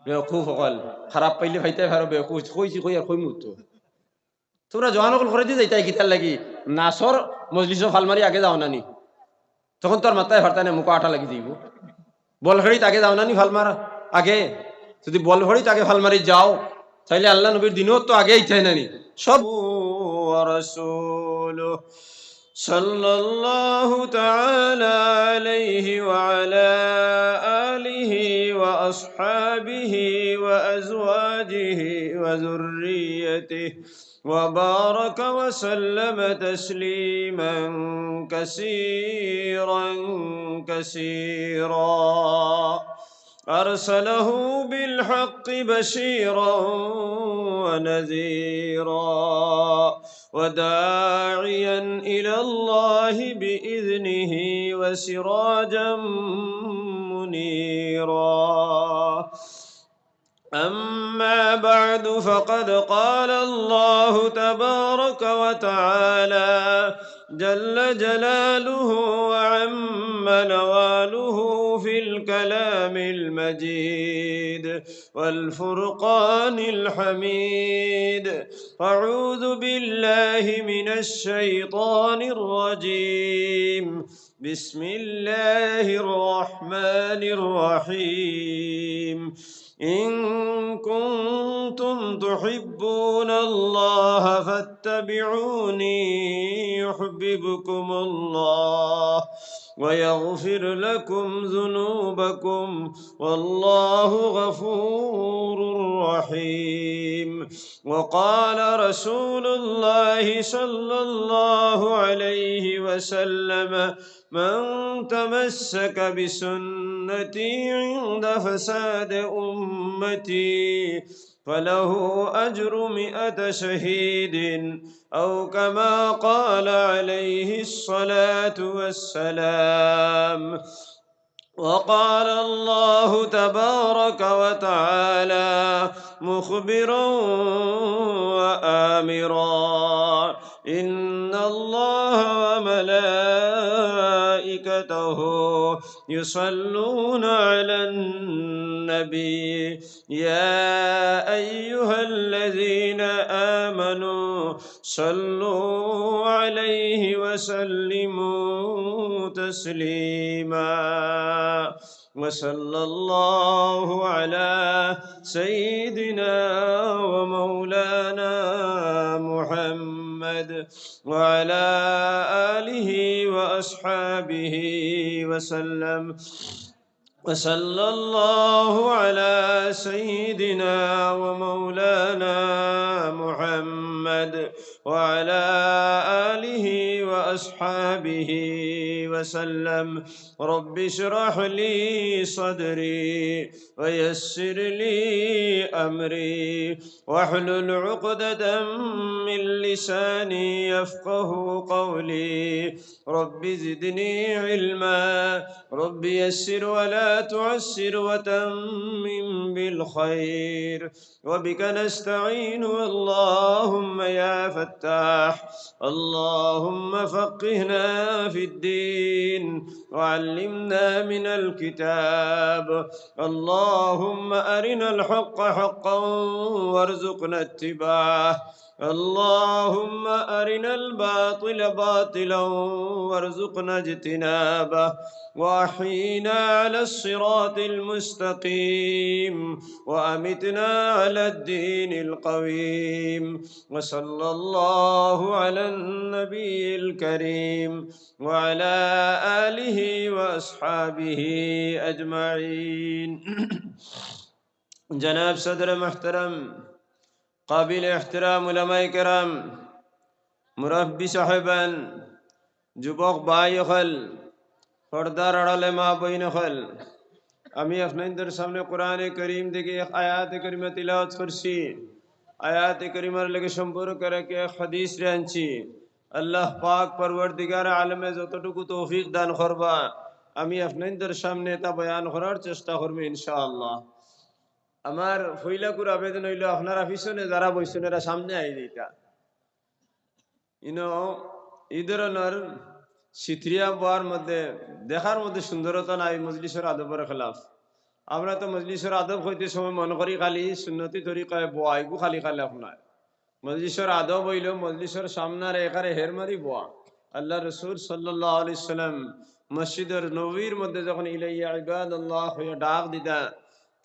বেকুফ সকল খারাপ পাইলে ভাইতে ভালো বেকুফ কইছি কই আর কই মুহূর্ত তোমরা জওয়ান সকল করে দিয়ে যাইতাই গীতার লাগি নাচর মজলিস ফাল মারি আগে যাও নানি তখন তোর মাথায় হরতা নে মুখ আটা লাগি দিব বল খেড়ি তাকে যাও নানি ফাল মারা আগে যদি বল ভরি তাকে ফাল মারি যাও তাইলে আল্লাহ নবীর দিনও তো আগে ইচ্ছাই নানি সব রাসূলুহু সাল্লাল্লাহু তাআলা আলাইহি ওয়া আলা আলিহি ওয়া আসহাবিহি ওয়া আজওয়াজিহি ওয়া যুররিয়্যাতিহি وبارك وسلم تسليما كثيرا كثيرا أرسله بالحق بشيرا ونذيرا وداعيا إلى الله بإذنه وسراجا منيرا أما بعد فقد قال الله تبارك وتعالى جل جلاله وعم نواله في الكلام المجيد والفرقان الحميد أعوذ بالله من الشيطان الرجيم بسم الله الرحمن الرحيم إن كنتم تحبون الله فاتبعوني يحببكم الله ويغفر لكم ذنوبكم والله غفور رحيم وقال رسول الله صلى الله عليه وسلم من تمسك بسنتي عند فساد أمتي فله أجر 100 شهيد أو كما قال عليه الصلاة والسلام وقال الله تبارك وتعالى مخبرا وآمرا إن الله وملائكته يصلون على النبي يا أيها الذين آمنوا صلوا عليه وسلموا تسليما وصلى الله على سيدنا ومولانا محمد وعلى آله وأصحابه وسلم وصلى الله على سيدنا ومولانا محمد وعلى آله وأصحابه وسلم رب اشرح لي صدري ويسر لي أمري واحلل عقدة من لساني يفقه قولي رب زدني علما رب يسر ولا تعسر وتمم بالخير وبك نستعين اللهم يا فتاح اللهم فقهنا في الدين وعلمنا من الكتاب اللهم أرنا الحق حقا وارزقنا اتباعه اللهم أرنا الباطل باطلا وارزقنا اجتنابه وأحينا على الصراط المستقيم وأمتنا على الدين القويم وصلى الله على النبي الكريم وعلى آله وأصحابه أجمعين جناب صدر محترم قابل احترام علماء کرام মুরব্বী সাহেবান যুবক ভাই হল পর্দার আড়ালে মা বইন হল আমি আপনাদের সামনে কোরআনে করিম থেকে এক আয়াত করিমা তিলাওয়াত করছি আয়াত করিমার লগে সম্পর্ক রেখে এক হাদিস রে আনছি আল্লাহ পাক পরওয়ারদিগার আলমে যতটুকু তৌফিক দান করবা আমি আপনাদের সামনে তা বয়ান করার চেষ্টা করব ইনশাআল্লাহ আমার ফইলাকুর আবেদন হইল আপনারা পিছনে যারা বইছেন এরা সামনে আই দিতা এই ধরনের সিথরিয়া বার মধ্যে দেখার মধ্যে সুন্দরতা নাই মজলিসের আদবের খেলাফ আমরা তো মজলিসের আদব হইতে সময় মনে করি খালি সুন্নতি তরিকায় বোয়া এগু খালি খালি আপনার মজলিসের আদব হইল মজলিসের সামনার একারে হেরমারি বোয়া। আল্লাহ রসুল সাল্লাল্লাহু আলাইহি সাল্লাম মসজিদের নবীর মধ্যে যখন ইলাইয়া ইবাদাল্লাহ হইয়া ডাক দিতা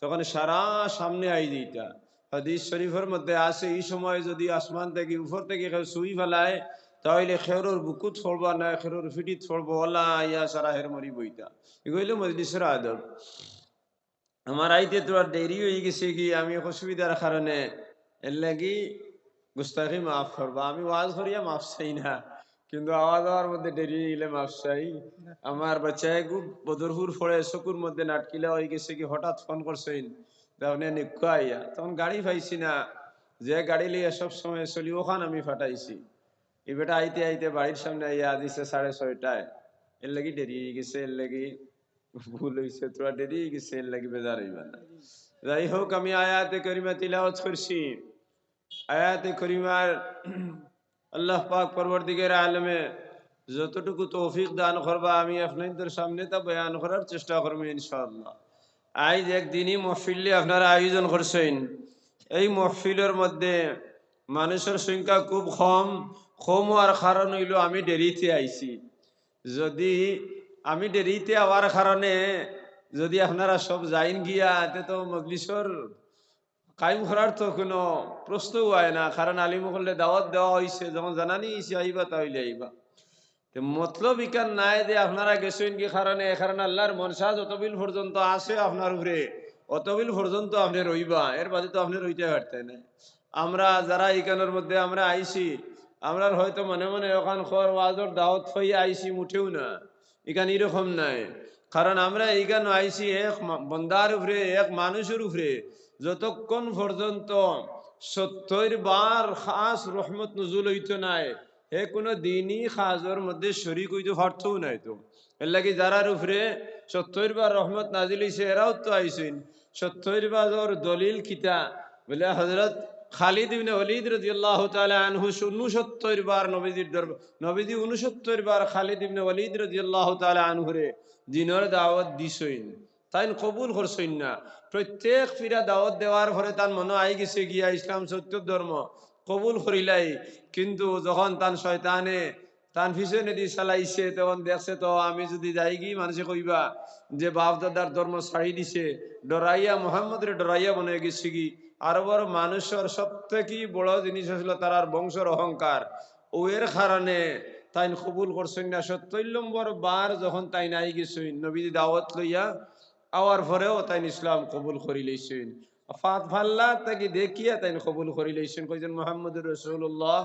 তখন সারা সামনে আই দিতা। হাদিস শরীফের মধ্যে আছে এই সময় যদি আসমান থেকে উপর থেকে কেউ সুই ফেলায় তাহলে খেরোর বুকুত ফলবা না খেরোর ফিটিত ফলবো ওলা ইয়া সারা হেরমারি বইতা। এগুলো মজলিসের আদব। আমার আইতে তো আর দেরি হয়ে গেছে কি আমি অসুবিধার কারণে এর লাগি গুস্তাখি মাফ করবা। আমি ওয়াজ করিয়া মাফ চাই না, কিন্তু আওয়াজ হওয়ার মধ্যে দেরি হইলে মাফ চাই। আমার বাচ্চায় খুব বদরপুর ফোড়ে চকুর মধ্যে নাটকিলা হয়ে গেছে কি হঠাৎ ফোন করছেন আপনি নিক্ষু আইয়া তখন গাড়ি পাইছি না, যে গাড়ি লিয়ে সব সময় চলি ওখান আমি ফাটাইছি। এ বেটা আইতে আইতে বাড়ির সামনে আইয়া দিছে 6:30টায়। এর লাগি দেরি হয়ে গেছে, এর লাগি ভুল হয়েছে, তোরা দেরি হয়ে গেছে, এর লাগি বেজার হইবা না। যাই হোক আমি আয়াতে করিমা তিলাওয়াত করছি। আয়াতে করিমার আল্লাহ পাক পরবর্তীকার আলমে যতটুকু তৌফিক দান করবা আমি আপনাদের সামনে তা বয়ান করার চেষ্টা করবো ইনশাআল্লাহ। আজ একদিনই মহফিলে আপনারা আয়োজন করছেন। এই মহফিলের মধ্যে মানুষের সংখ্যা খুব কম। কম হওয়ার কারণ হইল আমি দেরিতে আইছি। যদি আমি দেরিতে আওয়ার কারণে যদি আপনারা সব যাইন গিয়া তো মজলিসর কায়েম করার তো কোনো প্রশ্নও হয় না, কারণ আলিমহল্লে দাওয়াত দেওয়া হয়েছে, যখন জানানি হয়েছে আইবা তাহলে আইবা। মতলব ইকান নাই যে আপনারা গেছেন কি কারণে, কারণ আল্লাহর মনসা যতবিল পর্যন্ত আছে আপনার উপরে অতবিল পর্যন্ত আপনি রইবা, এর বাদে তো আপনি রইতে পারতেন না। আমরা যারা ইকানের মধ্যে আমরা আইছি আমরা হয়তো মনে মনে ওখান খর ওয়াজর দাওয়াত হইয়া আইছি মুঠেও না, ইকান এরকম নাই। কারণ আমরা এইখানে আইছি এক বন্দার উপরে, এক মানুষের উপরে যতক্ষণ পর্যন্ত 70 বার খাস রহমত নজুল হইতো নাই হে কোনো দিনই খাজর মধ্যে শরিক হইতে পারতও নাই। তো এর লাগি যারার উপরে 70 বার রহমত নাজিল হইছে এরাও তো আইসেন। 70 বারের দলিল কিতা বলে হযরত খালিদ ইবনে ওয়ালিদ রাদিয়াল্লাহু তাআলা আনহু 69 বার নবীজির দরবার, নবীজি 69 বার খালিদ ইবনে ওয়ালিদ রাদিয়াল্লাহু তাআলা আনহু রে দিনের দাওয়াত দিছেন, তাই কবুল করছেন না। প্রত্যেক ফিরা দাওয়াত দেওয়ার পরে তার মনে আই গেছে গিয়া ইসলাম সত্য ধর্ম কবুল করিলাই, কিন্তু যখন তান শয়তানে তান পিছনে দি চালাইছে তখন দেখছে তো আমি যদি যাই গি মানুষে কইবা যে বাপ দাদার ধর্ম ছাড়ি দিছে, ডরাইয়া মোহাম্মদের ডরাইয়া মনে গেছে কি। আর বড় মানুষের সব থেকে বড় জিনিস হছিল তার বংশের অহংকার, ও এর কারণে তাই কবুল করছেন না। 70 নম্বর বার যখন তাই নাই গেছেন নবী দাওয়াত লইয়া আওয়ার পরেও তাই ইসলাম কবুল করি লইছেন। ফাত ফাল্লা তাকে দেখিয়া তাই কবুল করি লইছেন, কইছেন মুহাম্মদুর রাসূলুল্লাহ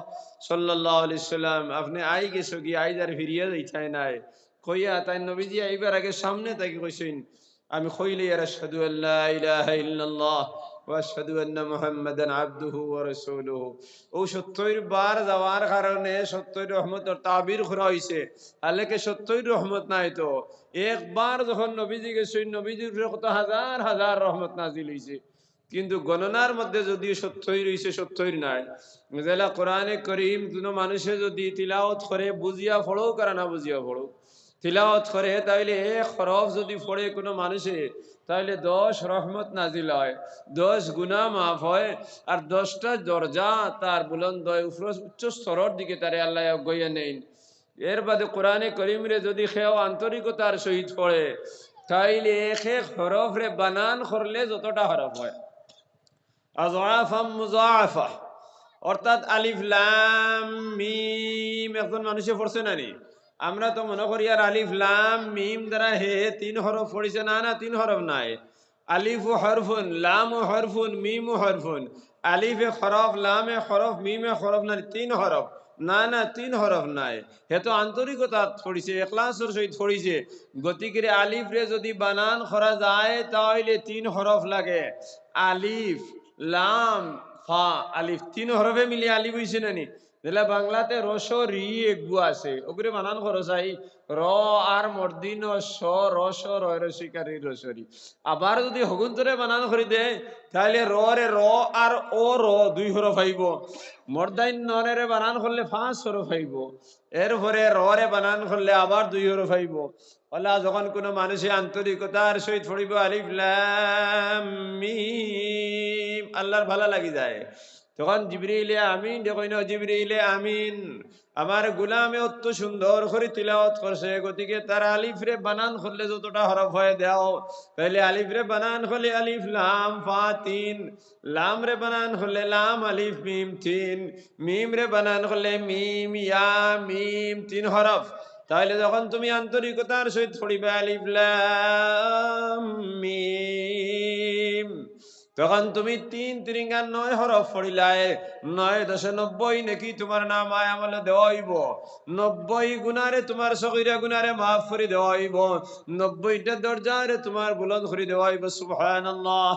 সাল্লাল্লাহু আলাইহি সাল্লাম আপনি আই গেছো কি আইদার ফিরিয়া যাইতাই নাই কইয়া তাই নবীজি আইবার আগে সামনে তাকে কইছেন আমি কইলে আশহাদু আল্লা ইলাহা ইল্লাল্লাহ ওয়া আশহাদু আন্না মুহাম্মাদান আবদুহু ওয়া রাসূলুহু। ও 70 বার যাওয়ার কারণে 70 রহমতের তাবির করা হইছে, আলেকে 70 রহমত নাই। তো একবার যখন নবীজি গেছেন নবীজির কত হাজার হাজার রহমত নাজিল হইছে, কিন্তু গণনার মধ্যে যদি 70 রইছে 70 নাই। যেলা কোরআনে করিম কোনো মানুষে যদি তিলাওয়াত করে বুঝিয়া পড়ো কারণ না বুঝিয়া পড়ো তিলাওয়াত করে তাহলে এক হরফ যদি পড়ে কোনো মানুষে তাহলে 10 রহমত নাজিল হয়, 10 গুনাহ মাফ হয়, আর 10টা দরজা তার বুলন্দ হয়, উচ্চ স্তরের দিকে তারে আল্লাহ গইয়া নেন। এর বাদে কোরআনে করিম রে যদি খেয়েও আন্তরিকতার সহিত পড়ে তাইলে এক এক হরফ রে বানান করলে যতটা হরফ হয় আযআফা মুযাআফা, অর্থাৎ আলিফ লাম মিম একজন মানুষে পড়ছে না নি, আমরা তো মনে করি আর আলিফ লাম মিম দ্বারা হে 3 হরফ পড়েছে, না না 3 হরফ নাই। আলিফ হরফুন লাম হরফুন মিম হরফুন, আলিফে হরফ লামে হরফ মিমে হরফ না 3 হরফ, না না 3 হরফ নাই। হে তো আন্তরিকতা পড়িছে ইখলাসের সহিত পড়িছে, গতিকে আলিফ রে যদি বানান করা যায় তাহলে 3 হরফ লাগে। আলিফ লাম ফা আলিফ 3 হরফে মিলিয়ে আলিফ হইছে না নি, দিলে বাংলাতে রসরি একগু আছে ওগুলো বানান খরচাই র আর মর্দিন স রস রয় রসিকারি রসরি আবার যদি হগুন্তরে বানান করি দে তাহলে র রে র আর ও র দুই হরফ আইব মর্দাইন নরে বানান করলে 5 হরফ আইব এরপরে র রে বানান করলে আবার 2 হরফ আইব আল্লাহ যখন কোনো মানুষে আন্তরিকতার সহিত পড়িব আলিফ লাম মিম আল্লাহর ভালো লাগি যায় তখন জিবরিলে আমিন দেখইন জিবরিলে আমিন আমার গোলামে অত সুন্দর করে তিলাওয়াত করছে গতিকে তার আলিফ রে বানান করলে যতটা হরফ হয় দাও তাহলে আলিফ রে বানান করলে আলিফ লাম ফা 3 লাম রে বানান করলে লাম আলিফ মিম 3 মিম রে বানান করলে মিম ইয়া মিম 3 হরফ তাহলে যখন তুমি আন্তরিকতার সহিত পড়িবে আলিফ লাম মিম তখন তুমি 3 3 9 হরফ পড়িলায় 9 10 90 নাকি তোমার নাম আয় আমলে দেওয়া হইব 90 গুনারে তোমার সগীরা গুনারে মাফ করে দেওয়া হইব 90টা দরজারে তোমার বুলন্দ করে দেওয়া হইব সুবহানাল্লাহ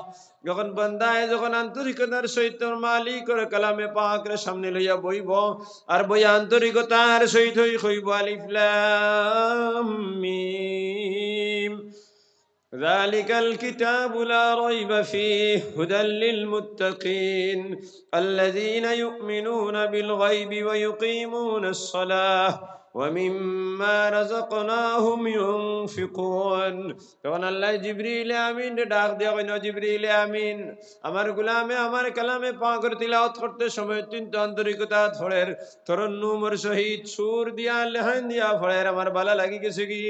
যখন বান্দায় যখন আন্তরিকতার সহিত মালিকের কালামে পাকের সামনে লইয়া বইব আর বই আন্তরিকতার সহিত হইব আলিফ লাম মিম ذلك الكتاب لا ريب فيه هدى للمتقين الذين يؤمنون بالغيب ويقيمون الصلاة ومما رزقناهم ينفقون তখন আল্লাহ জিবরিল আমিন ডাক দেয়া কইনো জিবরিল আমিন আমার গোলামে আমার কালামে পাকের তিলাওয়াত করতে সময় অত্যন্ত আন্তরিকতা ধরের তরন্নুমের সহিত সুর দিয়া লেহান দিয়া ফলের আমার ভালো লাগি গেছে কি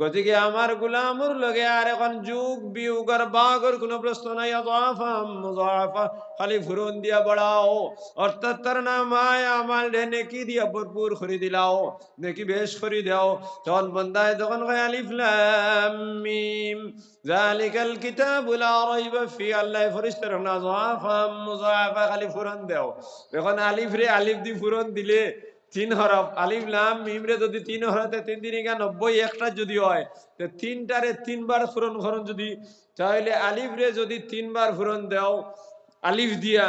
গতিকে আমার গোলামর লগে আর এখন যুগ বিয়োগর বাগর কোনো প্রশ্ন নাই আযাফা মুযাফা খালি ফুরন দিয়া বড়াও অর্থাৎ তার নামায় আমার নেকি দিয়া ভরপুর করে দিলাও নেকি বেশ করে দাও তখন বান্দায় যখন কয় আলিফ লাম মিম যালিকাল কিতাবু লা রাইবা ফি আল্লাহ ফেরেশতার না আযাফা মুযাফা খালি ফুরন দাও এখন আলিফ রে আলিফ দি ফুরন দিলে 3 হরফ আলিফ লাম মিম রে যদি 3 হরফে 3 3 90 একটা যদি হয় তো 3টারে 3 বার ফুরন করন যদি তাহলে আলিফ রে যদি 3 বার ফুরন দাও আলিফ দিয়া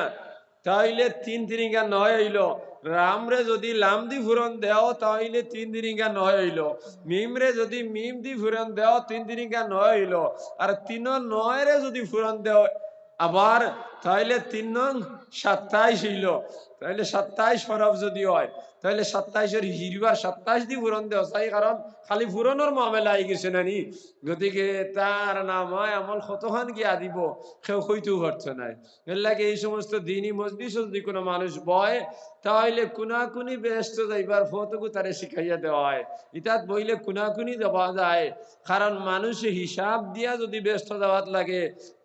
তাহলে 3 3 9 হইলো রাম রে যদি লাম দি ফুরন দাও তাহলে 3 3 9 হইলো মিম রে যদি মিম দি ফুরন দাও 3 3 9 হইলো আর 3 9 রে যদি ফুরন দাও আবার তাহলে 3 নং 27 হইলো তাহলে 27 হরফ যদি হয় তাহলে 27 এর হিরবার 27 দি ফুরন দেওয়া চাই কারণ খালি ফুরনের মামলা আই গেছে নানি গতিকে তার নামায় আমল কতখান গিয়া দিব কেউ কইতেও পারছে নাই এর লাগে এই সমস্ত দিনই মজলিস যদি কোনো মানুষ বয় তাহলে কুনাকুনি ব্যস্ত যাইবার ফতকু তারে শিখাইয়া দেওয়া হয় ইতাত বইলে কুনাকুনি দেওয়া যায় কারণ মানুষে হিসাব দিয়া যদি ব্যস্ত যাওয়াত লাগে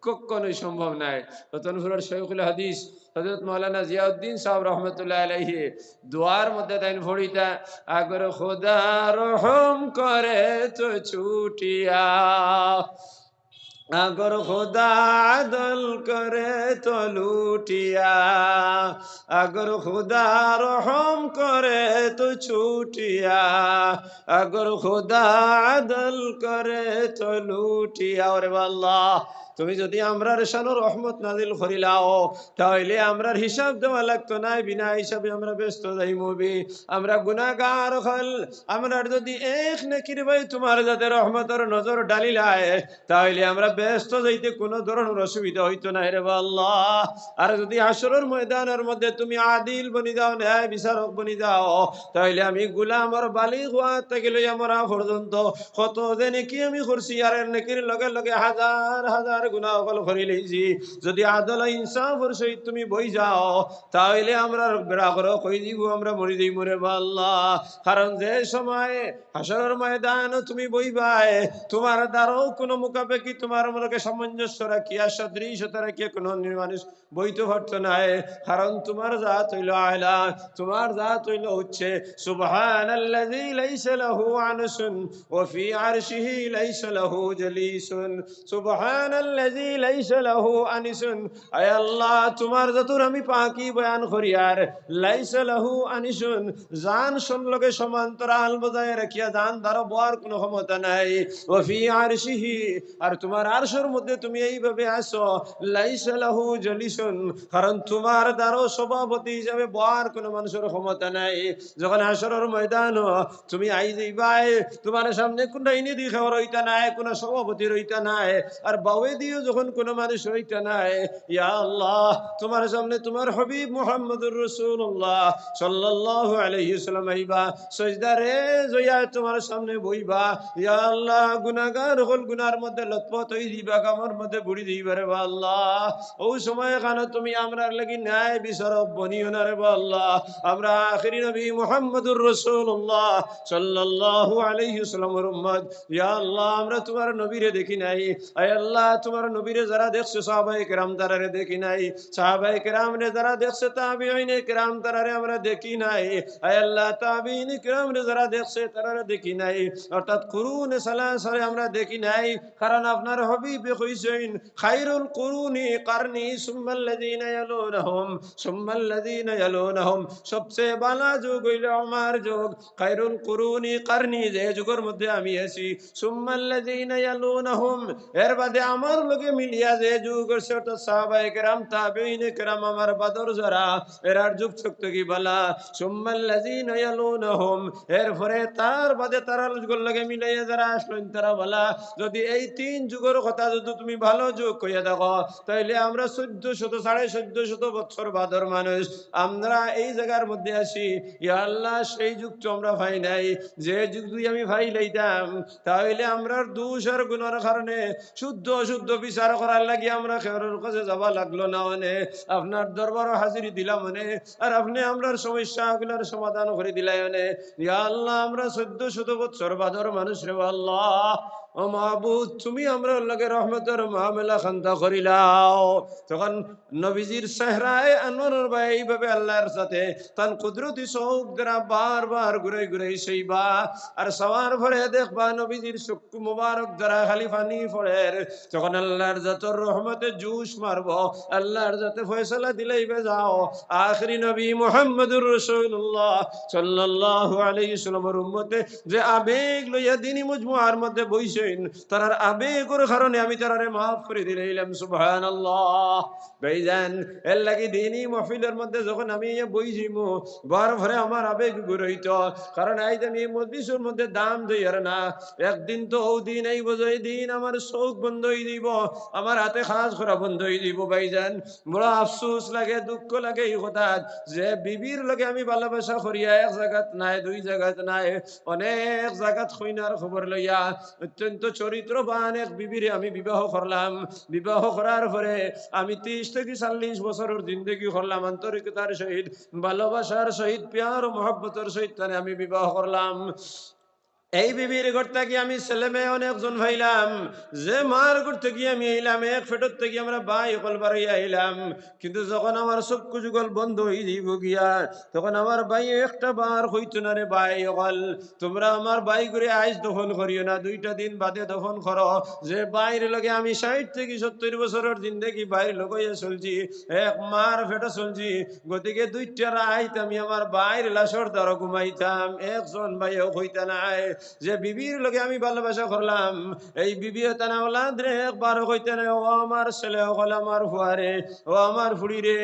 কখনোই সম্ভব নাই রতনপুরের শৈখুল হাদিস হযরত মাওলানা জিয়াউদ্দিন সাহেব রহমতুল্লাহ আলাইহি দুয়ার মধ্যে তাইন ফড়িতা আগর খোদা রহম করে তো ছুটিয়া আগর খোদা আদল করে তো লুটিয়া আগর খোদা রহম করে তো ছুটিয়া আগর খোদা আদল করে তো লুটিয়া ওরে আল্লাহ তুমি যদি আমরার শানো রহমত নাজিল করিলাও তাহলে আমরার হিসাব দেওয়া লাগতো না বিনা হিসাবে আমরা ব্যস্ত যাইমবি আমরা গুনাহগার হল আমরার যদি এক নেকির ভাই তোমার যাতে রহমতের নজর ডালিলায় তাহলে আমরা ব্যস্ত যাইতে কোনো ধরনের অসুবিধা হইতো না রে আল্লাহ আর যদি হাসরের ময়দানের মধ্যে তুমি আদিল বনি দাও ন্যায় বিচারক বনি দাও তাহলে আমি গোলাম আর বালিগ হওয়া থেকে লইয়া মরা পর্যন্ত কত যে নেকি আমি করছি আর নেকির লগে লগে হাজার হাজার গুনাহ করে লইছি যদি আদল ইনসাফের সহিত তুমি বই যাও তাহলে আমরা বেড়াগর কই দিব আমরা মরি দিই মরে আল্লাহ কারণ যে সময় হাসরের ময়দান তুমি বইবাই তোমার দ্বারাও কোনো মুখাপেক্ষি তোমার মনকে সামঞ্জস্য রাখিয়া সদৃশতা রাখিয়া কোনো মানুষ বইতে পারতো না কারণ তোমার জাত হইল আলা তোমার জাত হইল হচ্ছে সুবহানাল্লাযী লাইসা লাহু আনসুন ওয়া ফি আরশিহি লাইসা লাহু জালিসুন সুবহানাল্লাযী সুম্মাল্লাযী লাইসা লাহু আনিসুন, আয় আল্লাহ তোমার যতর আমি পাকি বয়ান করি আর লাইসা লাহু আনিসুন, জান সংলগে সমান্তরাল বজায় রাখিয়া জান দ্বারা বয়ার কোনো ক্ষমতা নাই। ওয়া ফি আরশিহি, আর তোমার আরশের মধ্যে তুমি এইভাবে আসো লাইসা লাহু জলিসুন, কারণ তোমার দ্বারা সভাপতি হিসাবে বয়ার কোনো মানুষের ক্ষমতা নাই। যখন হাসরের ময়দান তুমি আই যাইবাই, তোমার সামনে কোনটা ইনি দিকে রইতা নাই, কোন সভাপতি রইতা নাই, আর বাউে দিও যখন কোনো মানুষ রইতা নাই, ইয়া আল্লাহ তোমার সামনে তোমার হাবিব মুহাম্মদুর রাসূলুল্লাহ সাল্লাল্লাহু আলাইহি ওয়াসাল্লাম আইবা, সিজদারে জয়া তোমার সামনে বইবা। ইয়া আল্লাহ গুনাহগার হল গুনার মধ্যে লতপত হই দিবা, কামর মধ্যে বুড়ি দিবা রে আল্লাহ। ও সময় কানে তুমি আমরার লাগি ন্যায় বিচারক বনিও না রে আল্লাহ। আমরা আখিরি নবী মুহাম্মদুর রাসূলুল্লাহ সাল্লাল্লাহু আলাইহি ওয়াসাল্লামের উম্মত। ইয়া আল্লাহ আমরা তোমার নবীরে দেখি নাই, আয় আল্লাহ তোমার নবীরে যারা দেখছে সাহাবায়ে কেরাম তারারে দেখি নাই, সাহাবায়ে কেরামরে যারা দেখছে তাবিঈনে কেরাম তারারে আমরা দেখি নাই, আয় আল্লাহ তাবিঈনে কেরামরে যারা দেখছে তারারে দেখি নাই, অর্থাৎ কুরুনে সালাসারে আমরা দেখি নাই। কারণ আপনার হাবিবে কইছেন খায়রুল কুরুনি কারনি সুম্মাল্লাযীনা ইয়ালুনহুম সুম্মাল্লাযীনা ইয়ালুনহুম, সবচেয়ে ভালো যুগ হইল আমার যুগ। খায়রুল কুরুনি কারনি, যে যুগের মধ্যে আমি আছি, সুম্মাল্লাযীনা ইয়ালুনহুম, এর বাদে আমার লগে মিলিয়া যে যুগ আছে ওটা সাহাবায়ে কেরাম তাবিঈনে কেরাম আমার বাদর যারা এরার যুগ শক্ত কি বলা, সুম্মাল্লাযীনা ইয়ালুনহুম, এরপরে তার বাদে তারা যুগের লগে মিলাইয়া যারা আসলেন তারা বলা। যদি এই তিন যুগের কথা যদি তুমি ভালো যুগ কইয়া দেখো, তাইলে আমরা 1400 1450 বছর বাদর মানুষ আমরা এই জায়গার মধ্যে আসি। ইয়া আল্লাহ সেই যুগ তো আমরা ভাই নাই, যে যুগ যদি আমি ভাই লইতাম তাহলে আমরা দোষ আর গুনার কারণে শুদ্ধ অশুদ্ধ বিচার করার লাগি আমরা খেয়ারের কাছে যাবা লাগলো না, মানে আপনার দরবারও হাজিরি দিলাম মানে, আর আপনি আমরার সমস্যাগুলোর সমাধান করে দিলাই মানে। ইয়া আল্লাহ আমরা 1400 বছর বাদর মানুষ রে আল্লাহ। ও মাহবুব তুমি আমরা লগে রহমতের মামলা খান্তা করিলাও। তখন নবীজির চেহারায় আনোয়ারের ভাই এইভাবে আল্লাহর সাথে তান কুদরতি চোখ দ্বারা বারবার ঘুরে ঘুরে সেইবা, আর সবার ভরে দেখবা নবীজির চক্ষু মুবারক দ্বারা খালি পানি পড়ে। তখন আল্লাহর যতর রহমতে জুস মারব, আল্লাহর যাতে ফয়সালা দিলাইবে যাও। আখিরি নবী মুহাম্মদুর রাসূলুল্লাহ সাল্লাল্লাহু আলাইহি ওয়াসাল্লামের উম্মতে যে আবেগ লইয়া দিনী মুজমুআর মধ্যে বইছেন, তার আবেগের কারণে আমি তারারে মাফ করে দিলাম। সুবহানাল্লাহ। ভাইজান এর লাগি দিনী মাহফিলের মধ্যে যখন আমি বইছিমু বার ভরে আমার আবেগ গুরইত, কারণ আইজ আমি মজলিসের মধ্যে দাম দেই আর না, একদিন তো ও দিন এই বোঝাই দিন আমার চোখ বন্ধ হয়ে দিব, আমার হাতে কাজ করা বন্ধ হয়ে দিব। ভাইজান বড় আফসোস লাগে, দুঃখ লাগে এই কথা যে বিবির লগে আমি ভালোবাসা করিয়া এক জায়গাত নাই, দুই জায়গাত নাই, অনেক জায়গাত কইনার খবর লইয়া অত্যন্ত চরিত্রবান এক বিবিরে আমি বিবাহ করলাম। বিবাহ করার পরে আমি 30 থেকে 40 বছরের জিন্দগি করলাম আন্তরিকতার সহিত, ভালোবাসার সহিত, প্যার ও মহব্বতের সহিত আমি বিবাহ করলাম। এই বিবির ঘর থেকে আমি ছেলে মেয়ে অনেকজন ভাইলাম, যে মার ঘর থেকে আমি আইলাম এক ফেটর থেকে আমরা ভাই হল বাড়াইয়া আইলাম। কিন্তু যখন আমার চক্ষু যুগল বন্ধ হয়ে যাইব গিয়া, তখন আমার ভাই একটা বার হইতো না রে ভাই হল, তোমরা আমার ভাই করে আইস দফন করিও না, 2টা দিন বাদে দফন করো। যে বাইর লগে আমি 60 থেকে 70 বছরের জিন্দগি বাইর লগাইয়া চলছি, এক মার ফেটে চলছি, গতিকে 2টা রাইত আমি আমার বাইর লাশর দ্বারা ঘুমাইতাম, একজন ভাইও হইতা নাই। যে বিবির লগে আমি ভালোবাসা করলাম, এই বিবি তানা ওলাদ রে একবার কইতে না, ও আমার ছেলে হল, আমার ফুয়ারে, ও আমার ফুড়ি রে,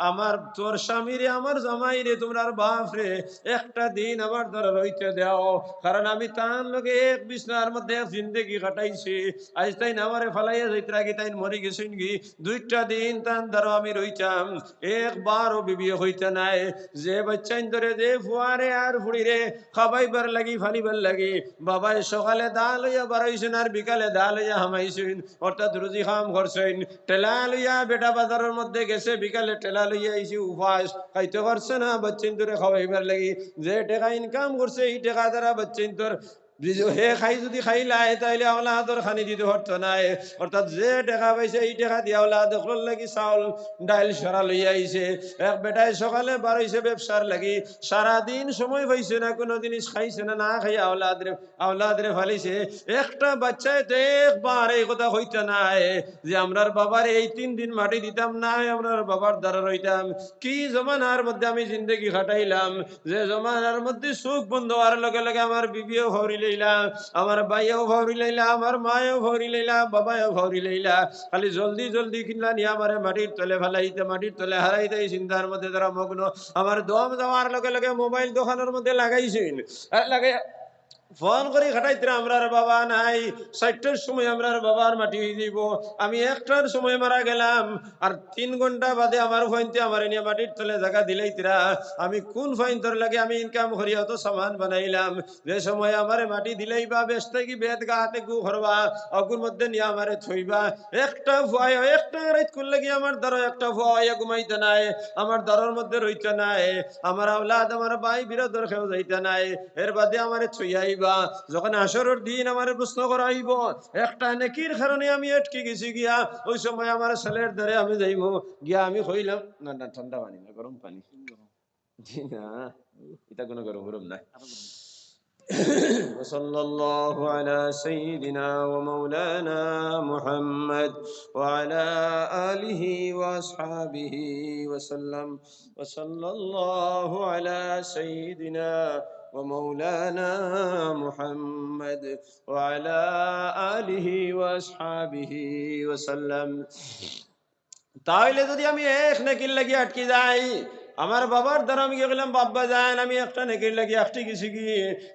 আমার তোর স্বামী রে, আমার জামাই রে, তোমরার বাপ রে, একটা দিন আমার দ্বারা রইতে দাও, কারণ আমি তার লগে এক বিছনার মধ্যে এক জিন্দগি কাটাইছি। আজ তাই না আমারে ফালাইয়া যাইতে রাখি তাই মরে গেছেন কি, 2টা দিন তার দ্বারা আমি রইতাম, একবারও বিবি হইতে নাই। যে বাচ্চাইন ধরে যে ফুয়ারে আর ফুড়ি রে খাবাইবার লাগি ফালিবার লাগি, বাবাই সকালে দা লইয়া বাড়াইছেন আর বিকালে দা লইয়া হামাইছেন, অর্থাৎ রুজি খাম করছেন। টেলা লইয়া বেটা বাজারের মধ্যে গেছে, বিকালে টেলা লইয়া আইছি, উপাস খাইতে পারছে না বাচ্চাইন ধরে খাওয়াইবার লাগি। যে টাকা ইনকাম করছে এই টাকা দ্বারা বাচ্চাইন তোর হে খাই যদি খাইলাই তাইলে আওলাদর খানি দিতে হতো নাই। অর্থাৎ যে টাকা পাইছে এই টাকা দিয়ে আওলাদ লাগি চাউল ডাইল সরা লই আইছে। এক বেটায় সকালে বার হইছে ব্যবসার লাগি, সারাদিন সময় পাইছে না, কোনো জিনিস খাইছে না, না খাই আওলাদরে ফালিছে। একটা বাচ্চায় তো একবার এই কথা হইতে নাই যে আমরার বাবার এই 3 দিন মাটি দিতাম না, আমরার বাবার দ্বারা রইতাম। কি জমানার মধ্যে আমি জিন্দগি খাটাইলাম, যে জমানার মধ্যে সুখ বন্ধ হওয়ার লগে লগে আমার বিবিও ভরি লইলা, আমার ভাইও ভরি লইলা, আমার মায়েও ভরি লইলা, বাবাও ভরি লইলা। খালি জলদি জলদি কিনলা নিয়ে আমার মাটির তলে ফেলাইতে, মাটির তলে হারাইতে এই চিন্তার মধ্যে তারা মগ্ন। আমার দম যাওয়ার লগে লগে মোবাইল দোকানের মধ্যে লাগাইছেন, লাগাই ফোন করে খাটাইতে আমরার বাবা নাই। 4টার সময় আমরার বাবার মাটি হয়ে যাইব, আমি 1টার সময় মারা গেলাম, আর 3 ঘন্টা বাদে আমার ফাইনতে আমার নিয়ে মাটির তলে জায়গা দিলাইতিরা। আমি কোন ফাইন তোর লাগে আমি ইনকাম করি অত সামান বানাইলাম, যে সময় আমারে মাটি দিলাইবা বেসতে কি বেদ গাতে গু করবা, অগুর মধ্যে নিয়ে আমারে থইবা। একটা ভয়, একটা রাত করলে কি আমার দ্বারা একটা ভয় ঘুমাইতে নাই, আমার দ্বারার মধ্যে রইতে নাই, আমার আওলাদ আমার ভাই বিরোধর খেয়েও যাইতে নাই। এর বাদে আমারে ছইয়াইবা, যখন আসরের দিন আমার প্রশ্ন করাইব, একটা নেকির কারণে আমি আটকে গেছি গিয়া, ওই সময় আমার ছেলের ধরে আমি যাইব গিয়া, আমি কইলাম না না ঠান্ডা পানি না, গরম পানি। জি না, এটা কোনো গরম গরম না। وصلى الله على سيدنا ومولانا محمد وعلى آله وأصحابه وسلم. وصلى الله على سيدنا ومولانا محمد وعلى آله وأصحابه وسلم. তাহলে যদি আমি এক নেকির লাগি আটকে যাই, আমার বাবার দ্বারা আমি গেলাম বাব্বা যান, আমি একটা নেকির লাগি আটকে গেছি কি,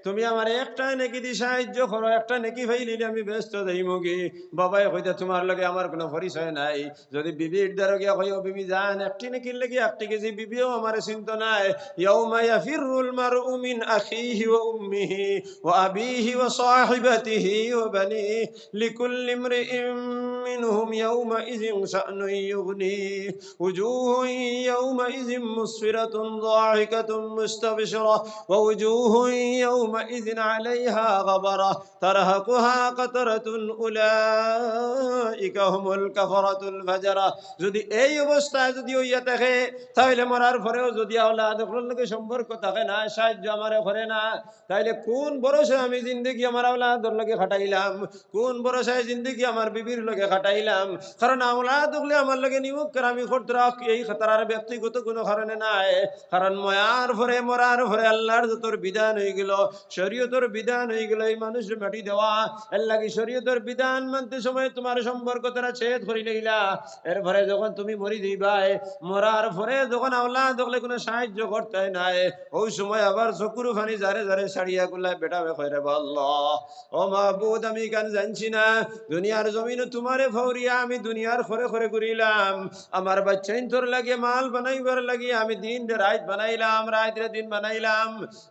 তুমি আমার একটা নেকি দি সাহায্য করো, একটা নেকি ফাইলি আমি ব্যস্ত যাইম কি। বাবাই কইতে তোমার লগে আমার কোনো পরিচয় নাই। যদি বিবির দ্বারা গিয়া কইও বিবি যান একটি নেকির লাগি আটকে গেছি, বিবিও আমার চিন্তা নাই। ইয়াউমা ইয়াফিরুল মারউ মিন আখিহি ওয়া উম্মিহি ওয়া আবিহি ওয়া সাহিবাতিহি ওয়া বানিহি লিকুল্লি ইমরিইম মিনহুম ইয়াউমা ইযিন শা'নুন يغنيه وجوه يومئذ مسفرة ضاحكة مستبشرة ووجوه يومئذ عليها غبرة ترهقها قترة أولئك هم الكفرة الفجرة. যদি এই অবস্থায় যদি হইয়া থাকে, তাহলে মরার পরেও যদি আওলাদের লগে সম্পর্ক থাকে না, সাহায্য আমারে করে না, তাইলে কোন ভরসায় আমি জিন্দগি আমার আওলাদের লগে খাটাইলাম, কোন ভরসায় জিন্দগি আমার বিবির লগে খাটাইলাম। কারণ আওলাদ হলে আমার লগে নিমুখ আমি খরতরা এই খতরার ব্যক্তিগত কোনো কারণে নাই। কারণ মরার পরে আল্লাহর যতর বিধান হয়ে গেল, শরীয়তের বিধান হয়ে গেল এই মানুষের মাটি দেওয়া। এর লাগি শরীয়তের বিধান মানতে সময় তোমার সম্পর্ক তারা ছেদ করি লইলা। এরপরে যখন তুমি মরি দিবাই, মরার পরে যখন আওলাদ হলে কোনো সাহায্য করতে নাই, ওই সময় আবার চকুর ফানি যারে যারে ছাড়িয়া গুলায় বেটাবে কইরে আল্লাহ ও মাহবুদ, আমি কেন জানছি না দুনিয়ার জমিনে তোমারে ফৌরিয়া আমি দুনিয়ার খরে খরে ঘুরিলাম, আমার বাচ্চা তোর লাগে মাল বানাইবার লাগি আমি দিন রাত বানাইলাম, রাত রে দিন বানাইলাম,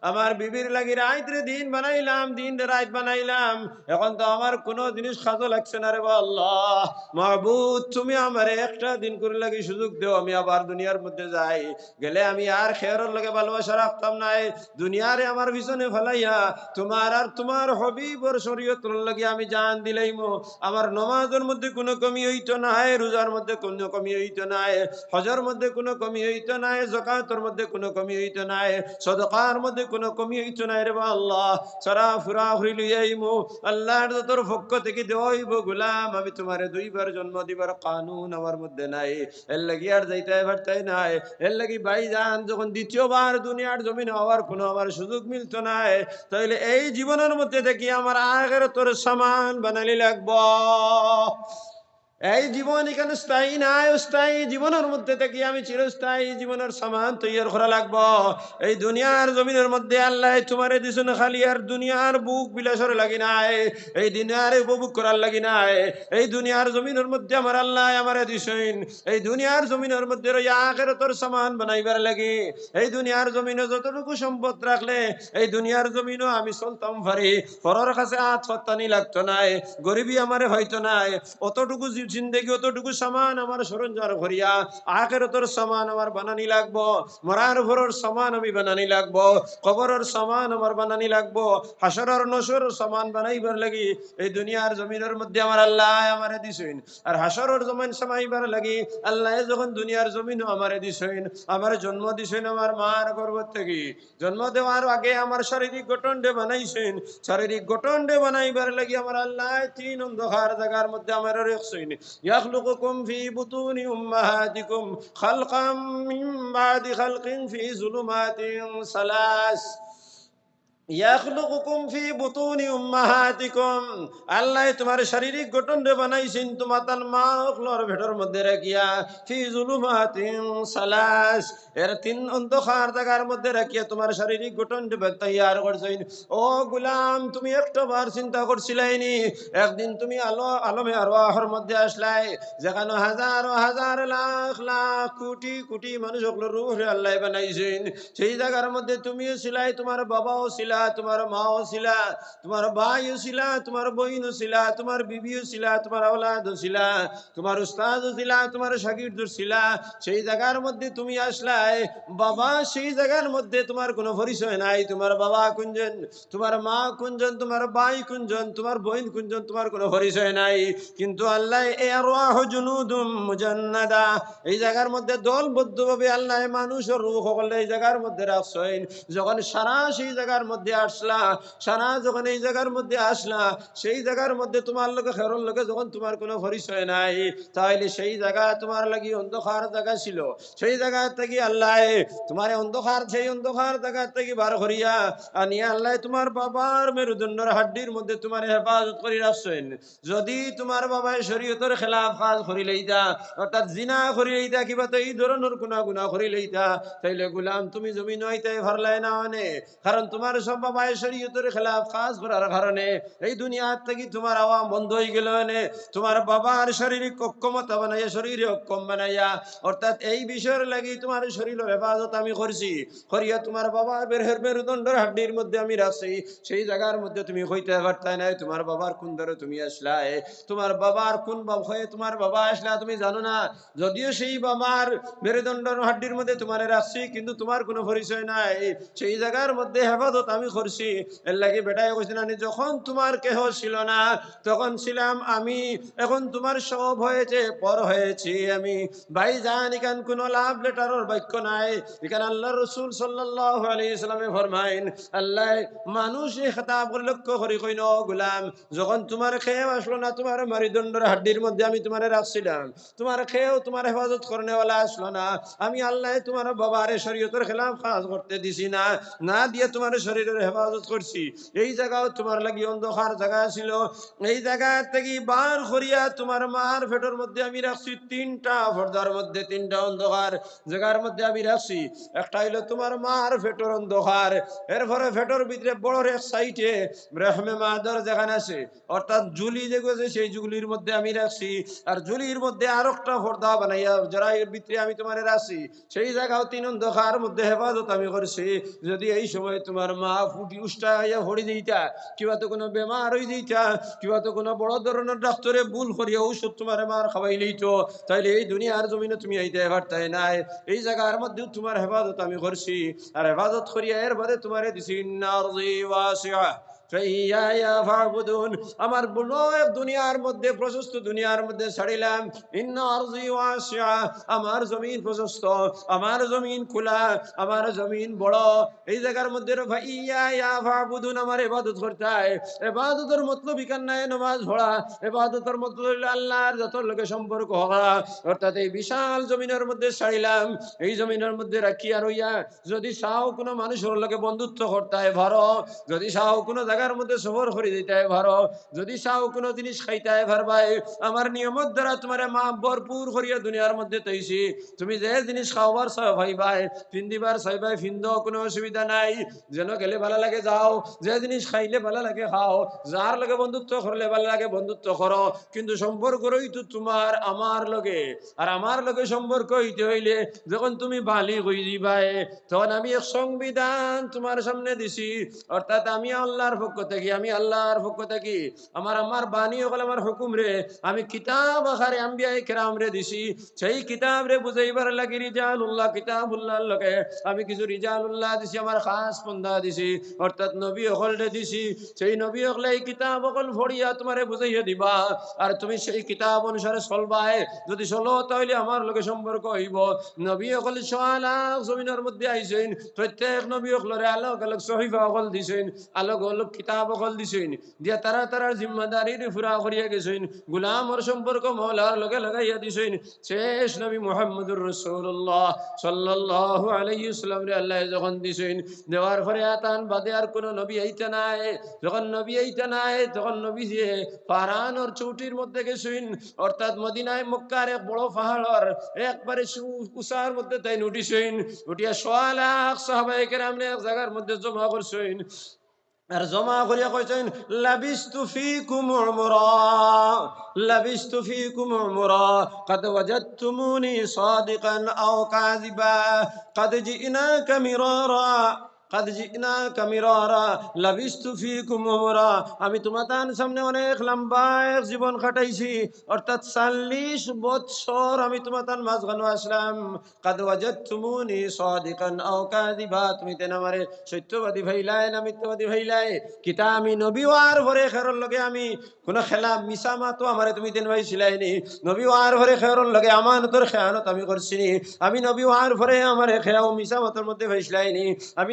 আমার বিবির লাগি রাত রে দিন বানাইলাম, দিন রে রাত বানাইলাম, এখন তো আমার কোনো জিনিস খাজো লাগছে না রে আল্লাহ মাহবুদ, তুমি আমার একটা দিন করে লাগি সুযোগ দেও, আমি আবার দুনিয়ার মধ্যে যাই, গেলে আমি আর খেয়ারের লগে ভালোবাসা রাখতাম নাই, দুনিয়ারে আমার পিছনে ফেলাইয়া তোমার আর তোমার হবিবর শরীয়তের লাগি আমি জান দিলাইমো। আমার নমাজের মধ্যে কোনো কমি হইতো নাই, রোজার মধ্যে কোনো কমি হইতো নাই, হজের মধ্যে কোনো কমি হইতো নাই, যাকাতের মধ্যে কোনো কমি হইতো নাই, সদকার মধ্যে কোনো কমি হইতো নাই রে আল্লাহ। সারা ফুরা হইল আইমু আল্লাহর তোর পক্ষ থেকে দেওয়াইব গোলাম, আমি তোমারে 2বার জন্ম দিবার কানুন আমার মধ্যে নাই, এর লাগি আর যাইতে পারতাই নাই। এর লাগি ভাইজান যখন দ্বিতীয়বার দুনিয়ার জমিনে হওয়ার কোনো আমার সুযোগ মিলতো নাই, তাইলে এই জীবনের মধ্যে দেখি আমার আখিরাতের সামান বানালি লাগবো। এই জীবন এখানে স্থায়ী নাই, স্থায়ী জীবনের মধ্যে থেকে আমি চিরস্থায়ী জীবনের সামান তৈরি করা লাগবো। এই দুনিয়ার জমিনের মধ্যে আল্লাহ তোমারে দিছেন খালি আর দুনিয়ার বুক বিলাসর লাগি নাই, এই দুনিয়ার উপভোগ করার লাগি নাই, এই দুনিয়ার জমিনের মধ্যে আমার আল্লাহ আমারে দিছেন এই দুনিয়ার জমিনের মধ্যে আখিরাতের সামান বানাইবার লাগি। এই দুনিয়ার জমিনে যতটুকু সম্পদ রাখলে এই দুনিয়ার জমিনও আমি চলতাম পারি, পরের কাছে হাত ফত্তানি লাগতো নাই, গরিবী আমারে হয়তো নাই, অতটুকু জিন্দগি অতটুকু সামান আমার সরঞ্জার করিয়া আখিরাতের সামান আমার বানানি লাগবো, মরার ভোরের সামান আমি বানানি লাগবো, কবরের সামান আমার বানানি লাগবো, হাসরের নসরের সামান বানাইবার লাগি এই দুনিয়ার জমিনের মধ্যে আমার আল্লাহ আমারে দিছেন। আর হাসরের জমিন সামাইবার লাগি আল্লাহ যখন দুনিয়ার জমিনও আমারে দিছেন, আমার জন্ম দিছেন আমার মার গর্ভ থেকে। জন্ম দেওয়ার আগে আমার শারীরিক গঠন ডে বানাইছেন, শারীরিক গঠন ডে বানাইবার লাগি আমার আল্লাহ তিন অন্ধকার জায়গার মধ্যে আমার রেখছেন। ইয়াখলুকুকুম ফি বুতুনি উম্মাহাতিকুম খালকাম মিন বাদি খালকিন ফি যুলুমাতিন সালাস। ইয়াখলুকুকুম ফি বুতুনি উম্মাহাতিকুম, আল্লাহ তোমার শারীরিক গঠন রে বানাইছেন তোমার তার মা হলর ভেটর মধ্যে রাখিয়া ফি যুলুমাতিন সালাস, এর তিন অন্ধকার জায়গার মধ্যে রাখিয়া তোমার শারীরিক গঠন রে তৈয়ার করছেন। ও গোলাম, তুমি একটা বার চিন্তা করছিলাইনি একদিন তুমি আলমে আরওয়াহর মধ্যে আসলাই, যেখানে হাজার হাজার লাখ লাখ কোটি কোটি মানুষ হকলের রূহে আল্লাহ বানাইছেন। সেই জায়গার মধ্যে তুমিও ছিলাই, তোমার বাবাও ছিলা, তোমার মাও ছিলা, তোমার ভাইও ছিলা, তোমার বইনও ছিলা, তোমার বিবিও ছিলা, তোমার আওলাদও ছিলা, তোমার উস্তাদও ছিলা, তোমার শাগিরদও ছিলা। সেই জায়গার মধ্যে তুমি আসলাই বাবা, সেই জায়গার মধ্যে তোমার কোনো পরিচয় নাই। তোমার বাবা কুঞ্জন, তোমার মা কুঞ্জন, তোমার ভাই কুঞ্জন, তোমার বোন কুঞ্জন, তোমার কোনো পরিচয় নাই। কিন্তু আল্লাহ এ আরওয়াহ জুনুদুম মুজান্নাদা, এই জায়গার মধ্যে দলবদ্ধভাবে আল্লাহ মানুষের রূহ সকলে এই জায়গার মধ্যে রাখছেন। যখন সারা সেই জায়গার মধ্যে আসলা, সারা যখন এই জায়গার মধ্যে আসলা, সেই জায়গার মধ্যে তোমার লোকে খেরোর লোকে যখন তোমার কোনো পরিচয় নাই, তাহলে সেই জায়গা তোমার লাগি অন্ধকার জায়গা ছিল। সেই জায়গা থেকে আল্লাহ তোমার অন্ধকার, সেই অন্ধকার জায়গা থেকে বার করিয়া আনিয়া আল্লাহ তোমার বাবার মেরুদণ্ডের হাড্ডির মধ্যে তোমার হেফাজত করে রাখছেন। যদি তোমার বাবাই শরীয়তের খেলাফ কাজ করি লইতা, অর্থাৎ জিনা করি লইতা, কিবা তো এই ধরনের গুনাহ করি লইতা, তাইলে গুলাম তুমি জমিন হইতে ভারলাই না অনে। কারণ তোমার সব বাবাই শরীয়তের খেলাফ কাজ করার কারণে এই দুনিয়ার থেকে তোমার আওয়াম বন্ধ হয়ে গেল। তোমার বাবার শারীরিক অক্ষমতা বানাইয়া, শরীরে অক্ষম বানাইয়া, অর্থাৎ এই বিষয়ের লাগি তোমার শরীরের হেফাজত আমি করছি, করিয়া তোমার বাবার মেরুদণ্ডের হাড্ডির মধ্যে আমি রাখছি। সেই জায়গার মধ্যে তুমি হইতে পারতাই নাই তোমার বাবার কোন ধরে তুমি আসলাই, তোমার বাবার কোন হয়ে তোমার বাবা আসলা তুমি জানো না। যদিও সেই বাবার মেরুদণ্ডের হাড্ডির মধ্যে তোমার রাখছি, কিন্তু তোমার কোনো পরিচয় নাই। সেই জায়গার মধ্যে হেফাজত আমি করছি। এর লাগে বেটায় কইছি না, যখন তোমার কেহ ছিল না তখন ছিলাম আমি, এখন তোমার সব হয়েছে, পর হয়েছি আমি। ভাই জান, এখান কোন লাভ লেটারের বাক্য নাই। এখানে আল্লাহ রসুল সাল্লাল্লাহু আলাইহি সাল্লামে ফরমাইন, আল্লাহ মানুষ এই খেতাব করে লক্ষ্য করি কইন, গোলাম যখন তোমার খেয়ে আসলো না, তোমার মেরুদণ্ডের হাড্ডির মধ্যে আমি তোমার রাখছিলাম, তোমার খেয়েও তোমার হেফাজত করনেওয়ালা আসলো না, আমি আল্লাহ তোমার বাবার শরীয়তের খেলাফ কাজ করতে দিছি না, না দিয়ে তোমার শরীরের হেফাজত করছি। এই জায়গাও তোমার লাগি অন্ধকার জায়গা ছিল, এই জায়গা থেকে বার করিয়া তোমার মার ফেটোর মধ্যে আমি রাখছি তিনটা পর্দার মধ্যে, তিনটা অন্ধকার জায়গার মধ্যে আমি রাখছি। একটা হইলো তোমার মার ফেটোর অন্ধকার, এরপরে ফেটোর ভিতরে বড় এক সাইটে রেহমে মাদার যেখানে আছে, অর্থাৎ জুলি যেগুলো সেই জুলির মধ্যে আমি রাখছি। আর জুলির মধ্যে আর একটা পর্দা বানাইয়া যারা এর ভিতরে আমি তোমার রাখছি, সেই জায়গাও তিন অন্ধকার মধ্যে হেফাজত আমি করছি। যদি এই সময় তোমার মা ফুটি উষ্টা হইয়া হরি দিতা, কিবা তো কোনো বেমার হয়ে দিতা, কিবা তো কোনো বড় ধরনের ডাক্তারে ভুল করিয়া ঔষধ তোমার মার খাওয়াই লইত, তাইলে এই দুনিয়ার জমিনে তুমি আইতে পারতাই নাই। এই জায়গার মধ্যে তোমার হেফাজত আমি করছি। আর হেফাজত করিয়া এর বাদে তোমার দিছি ইন্নারজি ওয়াসিআ ফাইয়া ফাবুদুন, আমার বড় এক দুনিয়ার মধ্যে, প্রশস্ত দুনিয়ার মধ্যে ছাড়িলাম। ইন্না আরজি ওয়াসিআ, আমার জমিন প্রশস্ত, আমার জমিন খোলা, আমার জমিন বড়। এই জায়গার মধ্যে ফাইয়া ফাবুদুন, আমার ইবাদত করতে হয়। ইবাদতের মতলব ইকান নাই নামাজ পড়া, ইবাদতের মতলব হলো আল্লাহর যত লোকের সম্পর্ক হওয়া। অর্থাৎ এই বিশাল জমিনের মধ্যে ছাড়িলাম, এই জমিনের মধ্যে রাখিয়া রইয়া যদি চাও কোনো মানুষের লোকে বন্ধুত্ব করতে হয় ভালো, যদি চাও কোনো জায়গার মধ্যে সফর করে দিতে হয় ভালো, যদি চাও কোনো জিনিস খাইতে হয় ভাই, আমার নিয়মত দ্বারা তোমার মা ভরপুর করিয়া দুনিয়ার মধ্যে তৈছি। তুমি যে জিনিস খাওয়ার চাও ভাই ভাই, ফিন্দিবার চাই ভাই ফিন্দ, কোনো অসুবিধা নাই। যেন গেলে ভালো লাগে যাও, যে জিনিস খাইলে ভালো লাগে খাও, যার লগে বন্ধুত্ব করলে ভালো লাগে বন্ধুত্ব করো, কিন্তু সম্পর্ক রইতো তোমার আমার লগে। আর আমার লগে সম্পর্ক হইতে হইলে যখন তুমি বালি হয়ে যাবাই, তখন আমি এক সংবিধান তোমার সামনে দিছি, অর্থাৎ আমি আল্লাহর পক্ষ থেকে, আমি আল্লাহর পক্ষ থেকে আমার বাণী হল আমার হুকুম রে আমি কিতাব আকারে আম্বিয়া কেরাম রে দিছি। সেই কিতাব রে বুঝাইবার লাগি রিজালুল্লাহ কিতাবুল্লাহর লগে আমি কিছু রিজালুল্লাহ দিছি, আমার খাস বন্দা দিছি, অর্থাৎ নবী হল রে দিছি। সেই নবী হলে এই কিতাব হল ফড়িয়া তোমারে বুঝাইয়া দিবা, আর তুমি সেই কিতাব অনুসারে চলবাই। যদি চলো তাহলে আমার লগে সম্পর্ক হইব। নবী হল সোয়ালা জমিনের মধ্যে আইছেন, প্রত্যেক নবী হলরে আলোক আলোক সহিফা হল দিছেন, আলোক আলোক কিতাব হল দিছেন, দিয়া তারা তারার জিম্মাদারি পুরা করিয়া গেছেন, গুলামর সম্পর্ক মৌলার লগে লাগাইয়া দিছেন। শেষ নবী মুহাম্মদুর রাসূলুল্লাহ সাল্লাল্লাহু আলাইহি ওয়াসাল্লাম রে আল্লাহ যখন দিছেন, দেওয়ার পরে আতান বাদে আর কোন নবী আইতা নাই। যখন নবী আইতা নাই তখন নবী যে পারানোর চৌটির মধ্যে গেছেন, অর্থাৎ মদিনায় মক্কার এক বড় পাহাড়ের একবারে উষার মধ্যে তাই উঠিছেন, উঠিয়া সোয়া লাখ সাহাবায়ে কেরাম এক জায়গার মধ্যে জমা করছেন। আর জমা করিয়া কইছেন লাবিস্তু ফিকুম উমরা, লাবিস্তু ফিকুম উমরা قد وجدتموني صادقا او كاذبا قد جئناك مرارا قد جئناك مرارا لبثت فيكم عمرا। আমি তোমাদের সামনে অনেক লম্বা এক জীবন কাটাইছি, অর্থাৎ 40 বছর আমি তোমাদের মাঝখানে আসলাম। قد وجدتموني صادقا او كاذبا, তুমি তেন আমারে সত্যবাদী ভাইলাই না মিথ্যাবাদী ভাইলাই। কিতা আমি নবী ওয়ার ভরে খেরর লগে আমি কোন খেলা মিছা মাতো আমারে তুমি তেন ভাইছিলাই নি। নবী ওয়ার ভরে খেরর লগে আমানতর খেয়ানত আমি করছিনি। আমি নবী ওয়ার ভরে আমারে খেয়াও মিছা মাতর মধ্যে ভাইছিলাই নি। আমি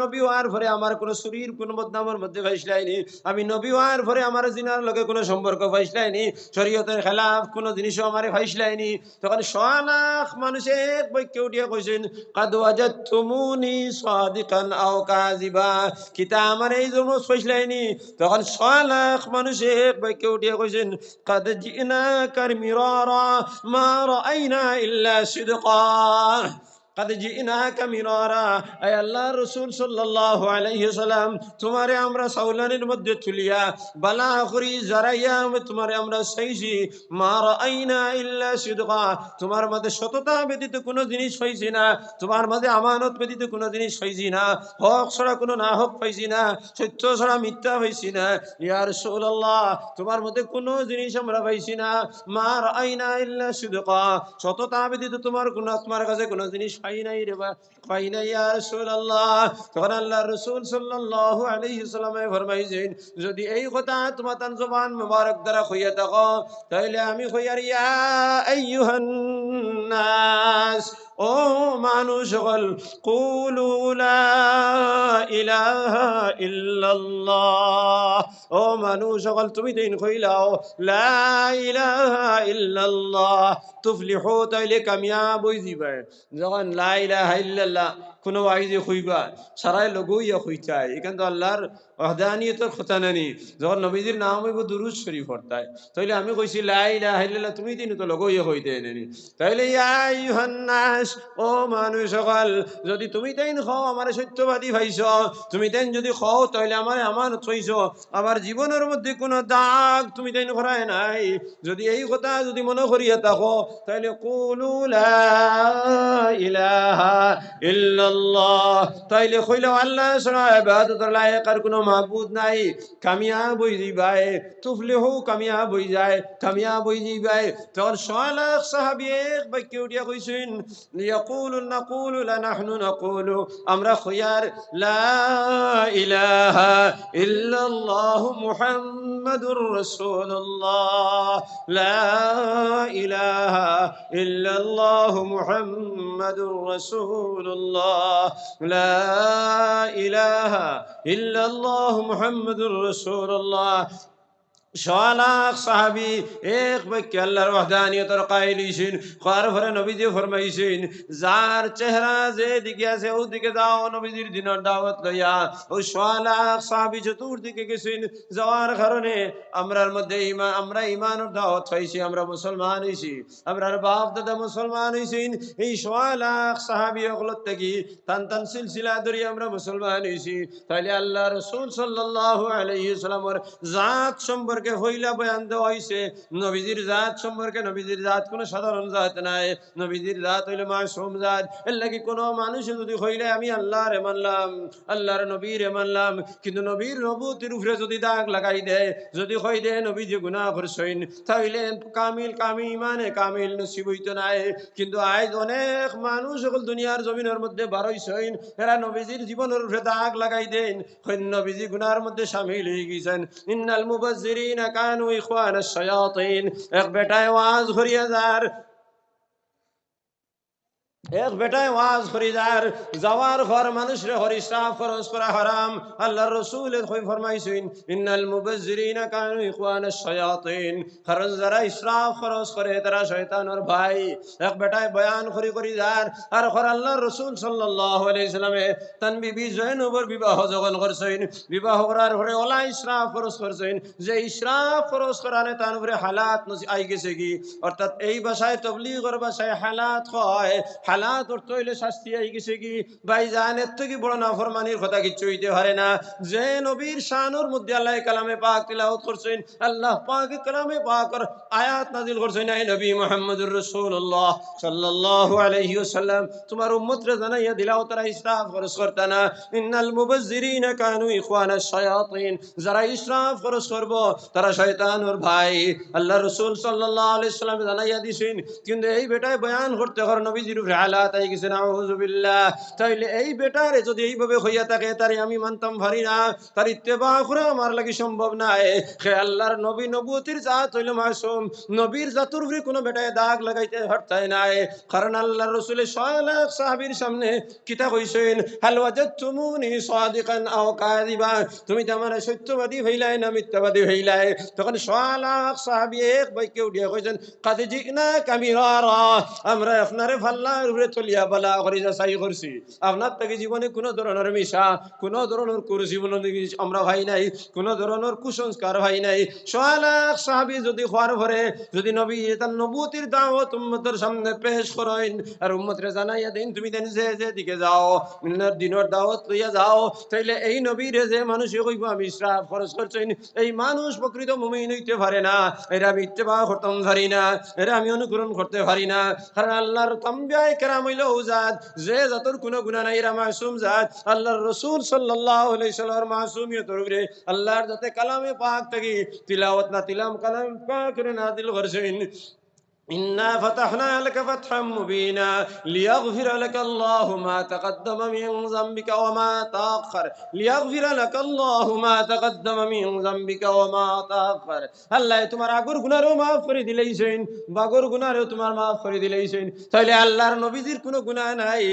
নবী ওয়ার ভরে আমার কোন শরীর কোন বদনামের মধ্যে ভাইছিলাই নি। আমি নবী ওয়ার ভরে আমার জিনার লগে কোন সম্পর্ক ভাইছিলাই নি। শরীয়তের খেলাফ কোন জিনিসও আমারে ভাইছিলাই নি। তখন সোয়া লাখ মানুষ এক বাক্যে উঠিয়া কইছেন قد وجدتموني صادقا او كاذبا, কিতা আমার এই জন্য ভাইছিলাই নি। তখন সোয়া লাখ মানুষ এক বাক্যে উঠিয়া কইছেন قد جئناك مرارا ما راينا الا صدقا, قد جئناك مرارا। اي আল্লাহ রাসূল সাল্লাল্লাহু আলাইহি ওয়াসাল্লাম তোমারে আমরা সাউলানির মধ্যে তুলিয়া বালা করি জরাইয়া তোমারে আমরা চাইছি, মা রাইনা ইল্লা সিদকা, তোমার মধ্যে সততা ব্যতীত কোনো জিনিস পাইছি না, তোমার মধ্যে আমানত ব্যতীত কোনো জিনিস পাইছি না, হক ছাড়া কোনো না হক পাইছি না, সত্য ছাড়া মিথ্যা পাইছি না। ইয়া রাসূলুল্লাহ তোমার মধ্যে কোনো জিনিস আমরা পাইছি না, মা রাইনা ইল্লা সিদকা, সততা ব্যতীত তোমার কাছে কোনো জিনিস পাই নাই রে বা পাই নাই ইয়া রাসূলুল্লাহ। তখন আল্লাহর রাসূল সাল্লাল্লাহু আলাইহি ওয়াসাল্লাম ফরমাইছেন যদি এই কথা তোমার জবান মুবারক দ্বারা কইয়া থাকো তাহলে আমি কইয়ার ইয়া আইয়ুহান নাস, ও মানুষ সকল, কুলু লা ইলাহা ইল্লাল্লাহ, ও মানুষ সকল তুমি দিন কইলাও লা ইলাহা ইল্লাল্লাহ তুফলিহু, তাইলে কামিয়াব হই যাবে। যখন লা ইলাহা ইল্লাল্লাহ কোনো আইজে কইবা সারাই লগইয়া কইতাই, এখান তো আল্লাহর ওয়াহদানিয়তের কথা নানি। যখন নবীজির নাম হইব দুরূদ শরীফ পড়তাই, তাইলে আমি কইছি লা ইলাহা ইল্লাল্লাহ তুমি দিন তো লগইয়া কইতে নানি। তাইলে ইয়া আইয়ুহান নাস, ও মানুষ সকল, যদি তুমি তাইন খাও আমার সত্যবাদী ভাইছ, তুমি তাইন যদি খাও তাহলে আমার আমানত হইছ, আমার জীবনের মধ্যে কোনো দাগ তুমি তাইন করায় নাই। যদি এই কথা যদি মনে করিয়া থাকো তাহলে কুলু লা ইলাহা ইল্লাল্লাহ, তাইলে কইলাও আল্লাহ ছাড়া ইবাদতের লায়েক আর কোনো মাবুদ নাই, কামিয়াব হই যাইবাই, তুফলিহু কামিয়াব হই যায়, কামিয়াব হই যাইবাই। তখন সোয়া লাখ সাহাবী এক বাক্যে উঠিয়া কইছেন ইয়াকুলুন নাকুলু লা নাহনু নাকুলু, আমরা কইয়ার লা ইলাহা ইল্লাল্লাহু মুহাম্মাদুর রাসূলুল্লাহ, লা ইলাহা ইল্লাল্লাহু মুহাম্মাদুর রাসূলুল্লাহ, লা ইলাহা ইল্লাল্লাহু মুহাম্মাদুর রাসূলুল্লাহ। সোয়া লাখ সাহাবী এক বাক্যে আল্লাহর ওয়াহদানিয়তের কায়েল হইছেন। করার পরে নবীজি ফরমাইছেন যার চেহারা যে দিকে আছে ওই দিকে যাও নবীজির দিনের দাওয়াত লইয়া। ওই সোয়া লাখ সাহাবী চতুর্দিকে গেছেন, যাওয়ার কারণে আমরার মধ্যে আমরা ইমানের দাওয়াত পাইছি, আমরা মুসলমান হইছি, আমরার বাপ দাদা মুসলমান হইছেন। এই সোয়া লাখ সাহাবী হকলত থেকে টান টান সিলসিলা ধরে আমরা মুসলমান হইছি। তাইলে আল্লাহ রাসূল সাল্লাল্লাহু আলাইহি ওয়াসাল্লামের জাত সম্পর্কে সম্পর্কে হইলা বয়ান দেওয়া হয়েছে। নবীজির জাত সম্পর্কে নবীজির জাত কোনো সাধারণ জাত নাই, নবীজির জাত হইলে মাসুম জাত। এর লাগি কোনো মানুষ যদি হইলে আমি আল্লাহরে মানলাম, আল্লাহর নবীরে মানলাম, কিন্তু নবীর নবুতির উপরে যদি দাগ লাগাই দেয়, যদি হই দে নবীজি গুনাহ করছেন, তাহলে কামিল ইমানে কামিল নসিব হইতো নাই। কিন্তু আজ অনেক মানুষ সকল দুনিয়ার জমিনের মধ্যে বারইছেন, এরা নবীজির জীবনের উপরে দাগ লাগাই দেন, নবীজি গুনার মধ্যে শামিল হয়ে গেছেন। ইন্নাল মুবাজ্জিরিনা কানু ইখওয়ানাশ শায়াতিন। এক বেটায় ওয়াজ করিয়া যার, এক বেটায় ওয়াজ করি যাওয়ার ঘর মানুষরে হরি ইসরাফ খরচ করা হারাম। আল্লাহর রাসূল ফরমাইছেন ইন্নাল মুবাজ্জিরিনা কানু ইখওয়ানাশ শায়াতিন, কারণ যারা ইসরাফ খরচ করে তারা শয়তানের ভাই। এক বেটায় বয়ান করি আর ঘর আল্লাহর রাসূল সাল্লাল্লাহু আলাইহি সাল্লামে তান বিবি জয়নবের বিবাহ যখন করছেন, বিবাহ করার পরে ওলা ইসরাফ খরচ করছেন, যে ইসরাফ খরচ করানে তার উপরে হালাত আই গেছে কি, অর্থাৎ এই ভাষায় তবলিগের ভাষায় হালাত হয়। হালাত অর্থ হইলে শাস্তি আই গেছে কি। ভাইজান এর থেকে বড় নাফরমানির কথা কিচ্ছু হইতে পারে না। যে নবীর শানুর মধ্যে আল্লাহ কালামে পাক তিলাওয়াত করছেন, আল্লাহ পাক কালামে পাক আয়াত নাজিল করছেন, এই নবী মুহাম্মদুর রাসূলুল্লাহ সাল্লাল্লাহু আলাইহি ওয়াসাল্লাম তোমার উম্মতরে জানাইয়া দিলাও তারা ইসরাফ খরচ করতে না। ইন্নাল মুবাজ্জিরিনা কানু ইখওয়ানাশ শায়াতিন, যারা ইসরাফ খরচ করব তারা শয়তানের ভাই। আল্লাহ রাসূল সাল্লাল্লাহু আলাইহি ওয়াসাল্লাম জানাইয়া দিছেন, কিন্তু এই বেটায় বয়ান করতে কর নবীজির উপরে হালাত আই গেছে, নাউযু বিল্লাহ। তাইলে এই বেটারে যদি এইভাবে হইয়া থাকে, তারে আমি মানতাম পারি না, তার ইত্তেবা করা আমার লাগি সম্ভব নাই। হে আল্লাহর নবী নবুয়তির জাত হইল মাসুম, নবীর জাতুর উপরে কোনো বেটায় দাগ লাগাইতে পারতাই নাই। কারণ আল্লাহর রাসূলের 6 লাখ সাহাবীর সামনে কিতা কইছেন, হাল ওয়াজাদতুমুনি সাদিকান আও কাযিবা, তুমি তো আমার সত্যবাদী হইলাই না মিথ্যাবাদী হইলাই। তখন 6 লাখ সাহাবী এক বাক্যে উঠিয়া কইছেন, কাদ জিনা কামিরারা, আমরা আপনারে ফাল্লার উপরে চলিয়া বালা করে যাচাই করছি, আপনার থেকে জীবনে কোনো ধরনের মিশা, কোনো ধরনের কুরসি আমরা ভাই নাই, কোনো ধরনের কুসংস্কার ভাই নাই। 6 লাখ সাহাবী যদি হওয়ার পরে যদি নবী তার নবুয়তির দাওয়াত উম্মতের সামনে পেশ করেন আর উম্মতরে জানাইয়া দেন, তুমি দেন যে দিকে যাও দিনের দাওয়াত লইয়া যাও, তাইলে এই নবীরে যে মানুষে কইব আমি ইসরাফ খরচ করছেন, এই মানুষ প্রকৃত মুমিন হইতে পারে না। এরা আমি ইত্তেবা করতে পারি না, এরা আমি অনুকরণ করতে পারি না। কারণ আল্লাহর তাম্বিয়ায়ে কেরাম হইল জাত, যে জাতর কোনো গুনাহ নাই, এরা মাসুম জাত। আল্লাহর রাসূল সাল্লাল্লাহু আলাইহি সাল্লামের মাসুমিয়তের উপরে আল্লাহর যাতে কালামে পাক থেকে তিলাওয়াত না তিলাম কালাম পাক করে নাযিল করছেন। إنا فتحنا لك فتحا مبينا ليغفر لك الله ما تقدم من ذنبك وما تأخر ليغفر لك الله ما تقدم من ذنبك وما تأخر। আল্লাহ তোমার আগর গুনাহও maaf করে দিলেইছেন, বাগর গুনাহও তোমার maaf করে দিলেইছেন। তাইলে আল্লাহর নবীজির কোনো গুনাহ নাই,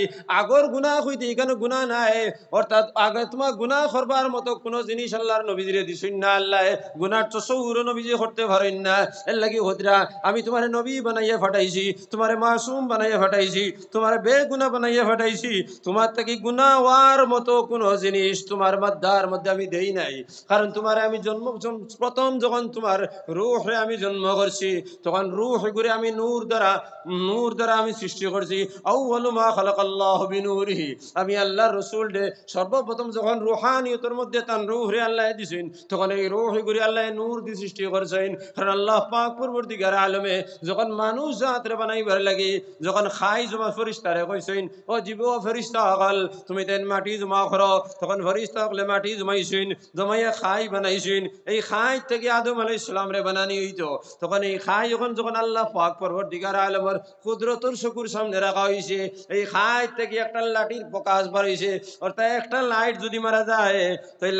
আগর গুনাহ হইতে এখানে গুনাহ নাই, অর্থাৎ আগে তোমার গুনাহ করবার মতো কোনো জিনিস আল্লাহর নবীজিরে দিছেন না। আল্লাহ গুনাহর তসৌর নবীজি করতে পারেন না। এর লাগি হদরা আমি তোমার নবী বানাইয়া ফাটাইছি, তোমারে মাসুম বানাইয়া ফাটাইছি, তোমারে বেগুনাহ বানাইয়া ফাটাইছি, তোমার থেকে গুনাহ হওয়ার মতো কোনো জিনিস তোমার মাদ্দার মধ্যে আমি দেই নাই। কারণ তোমারে আমি প্রথম যখন তোমার রূহে আমি জন্ম করছি, তখন রূহ করে আমি নূর দ্বারা আমি সৃষ্টি করছি। আউয়ালু মা খালাকাল্লাহু বিনূরিহি, আমি আল্লাহর রাসূল দে সর্বপ্রথম যখন রূহানিয়তের মধ্যে তান রূহে আল্লাহ দিছেন, তখন এই রূহ করে আল্লাহ নূর দিয়ে সৃষ্টি করেছেন। কারণ আল্লাহ পাক পরবর্তীকার আলমে যখন মানুষ জাতরে বানাইবার লাগি, যখন খাই জমা ফেরেশতারে কইছেন, ও জীব ফেরেশতা হল তুমি তেন মাটি জমা করো, তখন ফেরেশতা হলে মাটি জমাইছেন, জমাইয়া খাই বানাইছেন। এই খাই থেকে আদম আলাইহিস সালাম রে বানানি হইতো। তখন এই খাই যখন আল্লাহ পাক পরবর্তীকার আলমের কুদরতের চকুর সামনে রাখা হইছে, এই খাই থেকে একটা লাঠির প্রকাশ বার হইছে। অর্থাৎ একটা লাইট যদি মারা যায়, তো এই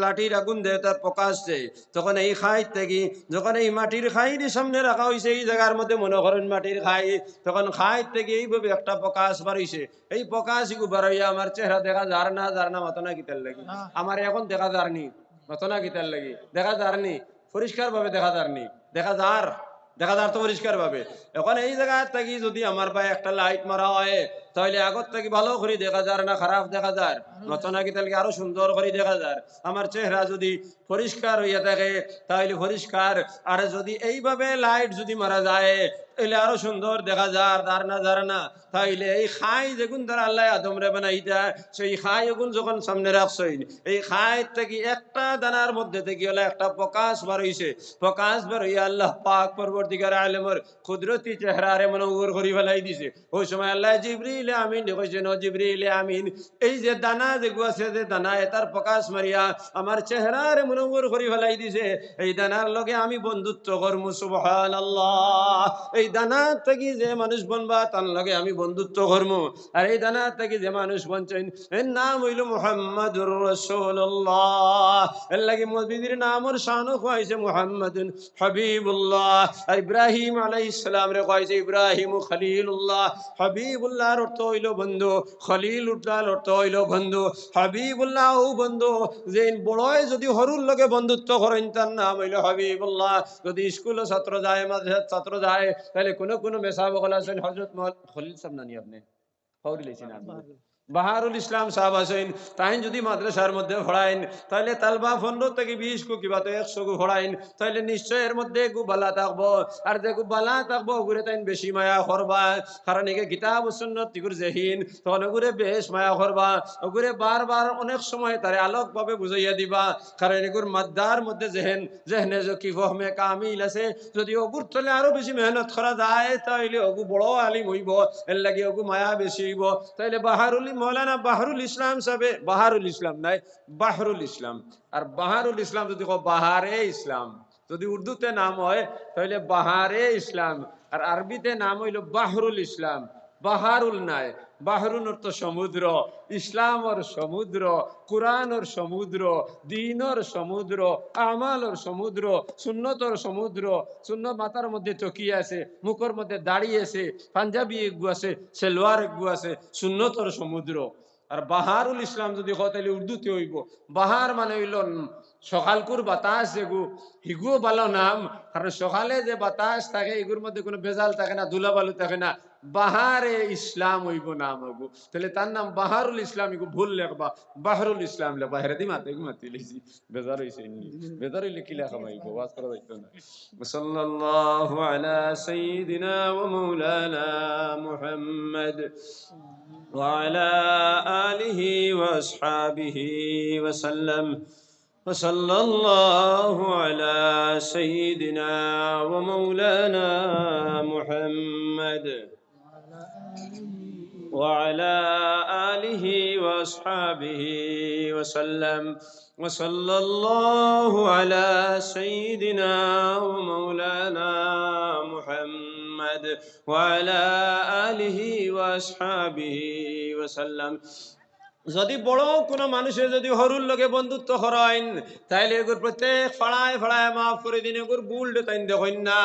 লাঠির আগুন দেয় তার প্রকাশ দেয়। তখন এই খাই থেকে যখন এই মাটির খাইর সামনে রাখা হয়েছে, এই জায়গার মধ্যে মনে করেন মাটির খাই, তখন খাই থেকে এইভাবে একটা প্রকাশ বাড়িছে। এই প্রকাশ বাড়াইয়া আমার চেহারা দেখা যার না মতো না কিতার লাগি, আমার এখন দেখা যারনি মতো না কিতার লাগি, দেখা যারনি পরিষ্কার ভাবে দেখা যারনি, দেখা যার তো পরিষ্কার ভাবে। এখন এই জায়গা থেকে যদি আমার ভাই একটা লাইট মারা হয়, তাহলে আগত থেকে ভালো করে দেখা যায় না খারাপ দেখা যায়? নত নাকি তাহলে আরো সুন্দর করে দেখা যায়। আমার চেহারা যদি পরিষ্কার হইয়া থাকে তাহলে পরিষ্কার, আর যদি এইভাবে লাইট যদি মারা যায় তাহলে আরো সুন্দর দেখা যায়। আর না যার না তাইলে এই খাই যেগুন তারা আল্লাহ আদমরে বানাইতা, সেই খাই ওগুন যখন সামনে রাখছইন, এই খাই থেকে একটা দানার মধ্যে থেকে হলে একটা প্রকাশ বার হইছে। প্রকাশ বার হইয়া আল্লাহ পাক পরবর্তীকার আলেমর কুদরতি চেহারারে মনোহর করি ফেলাই দিছে। ওই সময় আল্লাহ জিবরিল আমিন কইছেন, ও জিবরিল আমিন, এই যে দানা যেগু আছে, যে দানা এটার প্রকাশ মারিয়া আমার চেহারারে মনোহর করি ফেলাই দিছে, এই দানার লগে আমি বন্ধুত্ব করমু। সুবহানাল্লাহ। এই দানা থেকে যে মানুষ বনবা তার লগে আমি বন্ধুত্ব করমু। আর এই দানা থেকে যে মানুষ বনছেন এর নাম হইল মুহাম্মাদুর রাসূলুল্লাহ। এর লাগি মসজিদের নামর শানও কইছে মুহাম্মাদুন হাবিবুল্লাহ। আর ইব্রাহিম আলাইহিস সালাম রে কইছে ইব্রাহিম খলিলুল্লাহ। হাবিবুল্লাহর অর্থ হইল বন্ধু, খলিলুল্লাহর অর্থ হইল বন্ধু। হাবিবুল্লাহ ও বন্ধু যে বড়ই যদি হরুর লগে বন্ধুত্ব করেন তার নাম হইল হাবিবুল্লাহ। যদি স্কুলে ছাত্র যায়, মাদ্রাসার ছাত্র যায়, তাহলে কোনো মেসা বকল আছেন হযরত খলিল সাহেব নানি, আপনি ফাউরি লাইছেন বাহারুল ইসলাম সাহেব আছেন, তাই যদি মাদ্রাসার মধ্যে পড়াইন তাহলে তালবা 15 থেকে 20 কু কিবা তো 100 কু পড়াইন, তাহলে নিশ্চয় এর মধ্যে গু বালা থাকবো। আর যে গু বালা থাকবো ওগুরে তাই বেশি মায়া করবা, কারণ একে কিতাব সুন্নাত তিগুর জহিন তখন ওগুরে বেশ মায়া করবা। ওগুরে বারবার অনেক সময় তারে আলোক ভাবে বুঝাইয়া দিবা, কারণ এগুর মাদ্দার মধ্যে জেহনে যে কি ফহমে কামিল আছে, যদি ওগুর তলে আরো বেশি মেহনত করা যায় তাহলে ওগু বড় আলিম হইব, এর লাগি ওগু মায়া বেশি হইব। তাইলে বাহারুল মৌলানা বাহারুল ইসলাম সাহেব, বাহারুল ইসলাম নাই বাহরুল ইসলাম। আর বাহারুল ইসলাম যদি বাহারে ইসলাম, যদি উর্দুতে নাম হয় তাহলে বাহারে ইসলাম, আর আরবিতে নাম হইল বাহরুল ইসলাম। বাহারুল নাই, বাহরুন অর্থ সমুদ্র, ইসলামর সমুদ্র, কুরআনর সমুদ্র, দ্বীনর সমুদ্র, আমালর সমুদ্র, সুন্নতর সমুদ্র। সুন্নত মাথার মধ্যে চকিয়ে আছে, মুখের মধ্যে দাঁড়িয়ে আছে, পাঞ্জাবি একগু আছে, সেলোয়ার একগু আছে, সুন্নতর সমুদ্র। আর বাহারুল ইসলাম যদি হয় তাহলে উর্দুতে হইব। বাহার মানে হইল সকালকুর বাতাস, যেগু হিগুও ভালো নাম, কারণ সকালে যে বাতাস থাকে এগুর মধ্যে কোনো বেজাল থাকে না, ধুলাবালু থাকে না। বাহারে ইসলাম হইব নাম হইব, তাহলে তার নাম বাহারুল ইসলাম। এগু ভুল লেখবা, বাহরুল ইসলাম লেখবা। হেরে দি মাতে মাতি লেছি, বেজার হইছে, বেজার হইলে কি লেখা ভাইব, ওয়াজ করা যাইতো না। সাল্লাল্লাহু আলা সাইয়্যিদিনা ওয়া মাওলানা মুহাম্মদ ওয়া আলা আলিহি ওয়া আসহাবিহি ওয়া সাল্লাম। وصلى الله على سيدنا ومولانا محمد وعلى آله وأصحابه وسلم. وصلى الله على سيدنا ومولانا محمد وعلى آله وأصحابه وسلم. যদি বড় কোনো মানুষের যদি হরুর লগে বন্ধুত্ব করেন তাইলে এগুর প্রত্যেক ফাড়ায় ফাড়ায় মাফ করে দিন। এগুর বুলডে তাই দেখেন না,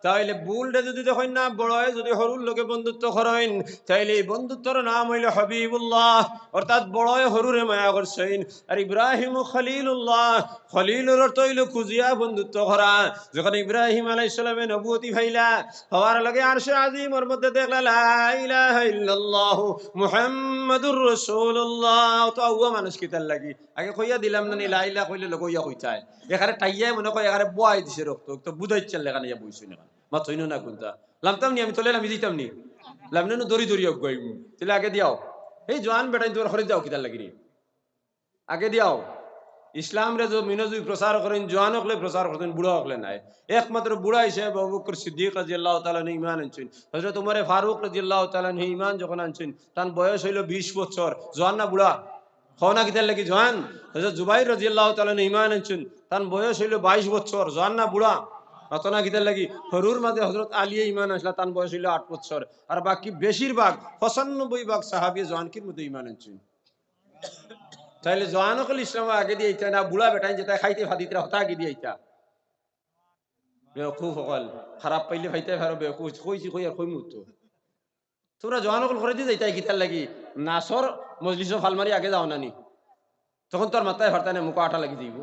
তাইলে বুলডে যদি দেখেন না, বড় যদি হরুর লগে বন্ধুত্ব করেন তাইলে এই বন্ধুত্বর নাম হইল হাবিবুল্লাহ, অর্থাৎ বড় হরুরে মায়া করছেন। আর ইব্রাহিম খলিলুল্লাহ, খলিলুর অর্থ হইল খুঁজিয়া বন্ধুত্ব করা। যখন ইব্রাহিম আলাইহিস সালামে নবুয়তি পাইলা হওয়ার লগে আরশে আজিমের মধ্যে দেখলা লা ইলাহা ইল্লাল্লাহু মুহাম্মাদুর রাসূলুল্লাহ, তো আউয়া মানুষ কিতার লাগি আগে কইয়া দিলাম না, লা ইলাহা কইলে লগইয়া কইতায় এখানে টাইয়াই মনে কয় এখানে বয় দিছে রক্ত তো বুঝাইছেন লেখা নিয়া বইছুন না মা তৈনো না কোনটা লামতাম নি, আমি তোলে আমি দিতাম নি, লামনে দড়ি দড়ি গইম তাহলে আগে দিয়াও। এই জোয়ান বেটাই তোর ঘরে যাও কিতার লাগি আগে দিয়াও। ইসলাম রে মিনজুই প্রচার করেন, জোয়ান হকলে প্রচার করেন, বুড়া হকলে নাই। একমাত্র বুড়া হিসেবে আবু বকর সিদ্দিক রাদিয়াল্লাহু তাআলা ঈমান আনছেন। হযরত ওমর ফারুক রাদিয়াল্লাহু তাআলা ঈমান যখন আনছেন তার বয়স হইল 20 বছর। জোয়ান না বুড়া? খাওনা কিতার লাগি জোয়ান। হযরত জুবাইর রাদিয়াল্লাহু তাআলা ঈমান আনছেন, তার বয়স হইল 22 বছর। জোয়ান না বুড়া? অতনা কিতার লাগি হরুর মাঝে হযরত আলী ঈমান আসলা, তার বয়স হইল 8 বছর। আর বাকি বেশিরভাগ 95% সাহাবী জোয়ানকির মধ্যে ঈমান আনছেন। তাইলে জোয়ান হকল ইসলাম আগে দিয়ে না, বুড়া বেটাই যেটা খাইতে ফাদিতে হতা আগে দিয়ে বেকুফ হকল খারাপ পাইলে ফাইতে ফারো বেকুফ কইছি কই আর কই মুতো তোমরা জোয়ান হকল করে দিয়ে যাইতাই কিতার লাগি নাসর মজলিস ফালমারি আগে যাও নানি, তখন তোর মাথায় ফারতা না, মুখ আটা লাগি যাইব।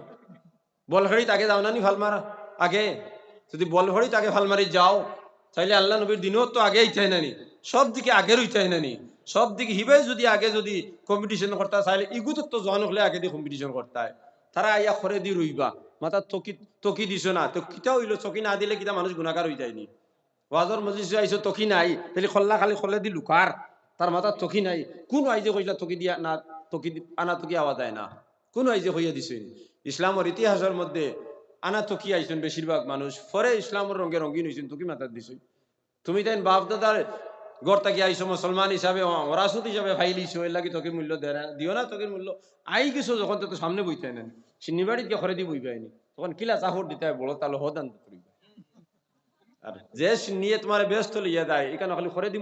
বলহড়িত আগে যাও নানি ফালমার আগে, যদি বলহড়িত আগে ফালমারি যাও তাইলে আল্লাহ নবীর দিনও তো আগে ইচ্ছাই নানি, সব দিকে আগের ইচ্ছাই নানি। সব দিকে হিবাই যদি আগে যদি কম্পিটিশন করতে চাইলে ইগুত তো জন হলে আগে দিয়ে কম্পিটিশন করতে হয় তারা আইয়া খরে দি রইবা মাথা তকি দিছ না তো কিতা হইলো চকি না দিলে কিতা মানুষ গুণাগার হয়ে যায়নি ওয়াজর মজলিসে আইসো তকি নাই তাহলে খল্লা খালি খলে দি লুকার তার মাথা তকি নাই কোন আইজে কইলা তকি দিয়া না তকি আনা তকি আওয়া যায় না কোন আইজে হইয়া দিছেন ইসলামের ইতিহাসের মধ্যে আনা তকি আইছেন বেশিরভাগ মানুষ পরে ইসলামের রঙে রঙিন হয়েছেন তকি মাথা দিছেন তুমি তাই বাপ দাদার গড় তাকি আইসো মুসলমান হিসাবে ওরাসুদ হিসাবে ফাইলিছো এর লাগি তকির মূল্য দিও না তকির মূল্য আই গেছো যখন তো সামনে বইতে নেন সিন্নি বাড়িতে গিয়ে খরে দি বই পায়নি তখন কিলা চাহর দিতে হয় বড় তাহলে হদান করিবে আর যে নিয়ে তোমার ব্যস্ত লইয়া দেয় এখানে খালি খরে দি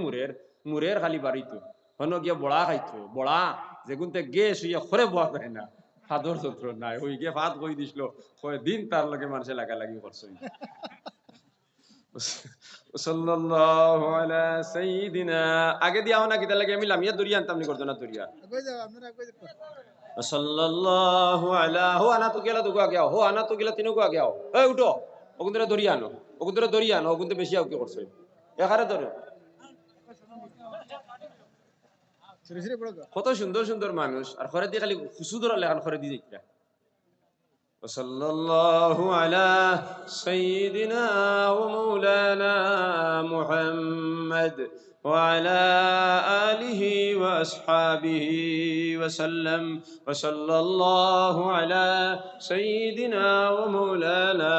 মুরের খালি বাড়িতো হন গিয়া বড়া খাইতো বড়া যেগুনতে গেছ হইয়া খরে বয়া পায় না ফাদর যত্র নাই ওই গিয়ে ফাদ কই দিছিল কয় দিন তার লগে মানুষে লাগালাগি করছে সাল্লাল্লাহু আলা সাইয়্যিদিনা আগে দিয়াও না কিতা লাগে আমি লামিয়া দরিয়া আনতাম নি করতো না দরিয়া কই যাও আপনারা কই যাও সাল্লাল্লাহু আলা হো আনা তো গেলা তো আগে হো আনা তো গেলা তিনও আগে আও এই উঠো ওগুনরা দরিয়া আনো ওগুনতে বেশি আও কি করছে এখারে ধরো কত সুন্দর সুন্দর মানুষ আর খরে দিয়ে খালি খুশু ধরা লেখান খরে দিয়ে দিচ্ছা وصلى الله على سيدنا ومولانا محمد وعلى آله وأصحابه وسلم وصلى الله على سيدنا ومولانا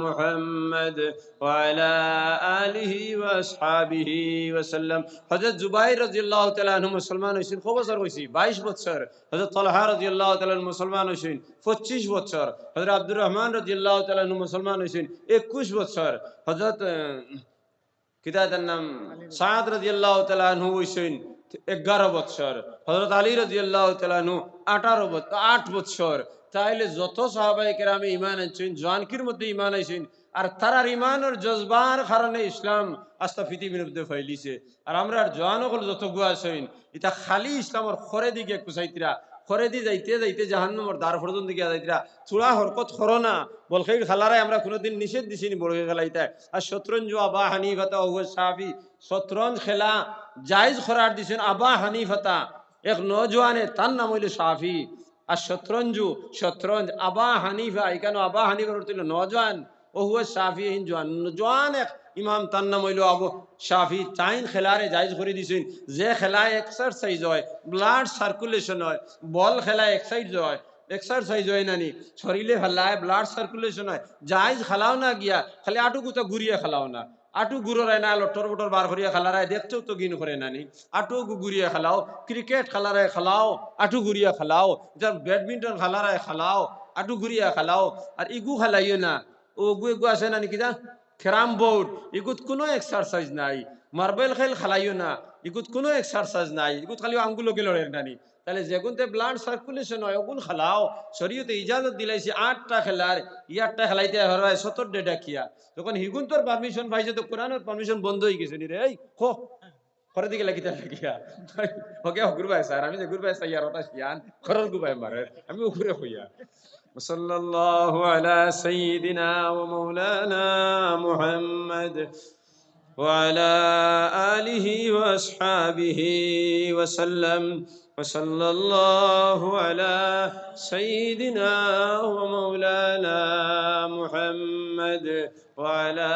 محمد وعلى آله وأصحابه وسلم حضرت زبير رضي الله تعالى عنه مسلمان হইছেন কত বছর হইছে 22 বছর হযরত তালহা রাদিয়াল্লাহু তাআলা মুসলমান হইছেন 25 বছর হযরত আব্দুর রহমান রাদিয়াল্লাহু তাআলা আনহু মুসলমান হইছেন 21 বছর হযরত কিতাবের নাম সাদ রাদিয়াল্লাহু তাআলা আনহু হইছেন 11 বছর হযরত আলী রাদিয়াল্লাহু তাআলা আনহু 8 বছর তাইলে যত সাহাবায়ে কেরামে ঈমান আনছেন জানকির মধ্যে ঈমান আইছেন আর তারার ঈমানের জজবার কারণে ইসলাম আস্থা পৃথিবীর মধ্যে ফেলিছে আর আমরা জওয়ান হল যত গুয়া আছেন এটা খালি ইসলামের খরে দিকে কুসাইতিরা খরে দি যাইতে যাইতে জাহান্নামের দ্বার পর্যন্ত দিকে যাইতিরা চূড়া হরকত করো না বলখাই খালারাই আমরা কোনোদিন নিষেধ দিছিনি বড় খেলাইতে আর শতরঞ্জ আবা হানিফাতা ও সাফি শতরঞ্জ খেলা জায়েজ করার দিছেন আবা হানিফাতা এক নওজওয়ানে তার নাম হইল সাফি আর শতরঞ্জ আবা হানিফা এখানে আবা হানিফার অর্থ হইল নওজওয়ান ও হুয়া সাফি জওয়ান এক ইমাম তার নাম হইল আবু সাফি চাইন খেলারে জায়েজ করে দিছেন যে খেলায় এক্সারসাইজ হয় ব্লাড সার্কুলেশন হয় বল খেলায় এক্সারসাইজ হয় নানি শরীরে খেলায় ব্লাড সার্কুলেশন হয় জায়েজ খেলাও না গিয়া খালি আটুকু তো ঘুরিয়ে খেলাও না আটু গুড়ায় না লটর বটর বার করিয়া খেলারায় দেখতেও তো গিন করে নানি আটু গুড়িয়া খেলাও ক্রিকেট খেলারায় খেলাও আটু গুড়িয়া খেলাও ব্যাডমিন্টন খেলারায় খেলাও আটু গুড়িয়া খেলাও আর ইগু খেলাইও না ও গু আছে না নাকি ক্যারাম বোর্ড ইগুত কোনো এক্সারসাইজ নাই মার্বেল খেল খেলাইও না ইগুত কোনো এক্সারসাইজ নাই ইগুত খালি আঙ্গুলকে লড়ের নানি তাহলে যেগুনতে ব্লাড সার্কুলেশন হয় ওগুন খেলাও শরীয়তে ইজাজত দিলাইছে 8টা খেলার 8টা খেলাইতে হয় 17 ডাকিয়া যখন হিগুন তোর পারমিশন পাইছে তো কোরআনের পারমিশন বন্ধ হয়ে গেছে নি রে এই খো করে দিকে লাগিতে লাগিয়া ওকে হগুর ভাই স্যার আমি যে গুর ভাই সাইয়ার ওটা শিয়ান খরল গু ভাই মারে আমি উপরে হইয়া وصلى الله على سيدنا ومولانا محمد وعلى آله وأصحابه وسلم وصلى الله على سيدنا ومولانا محمد وعلى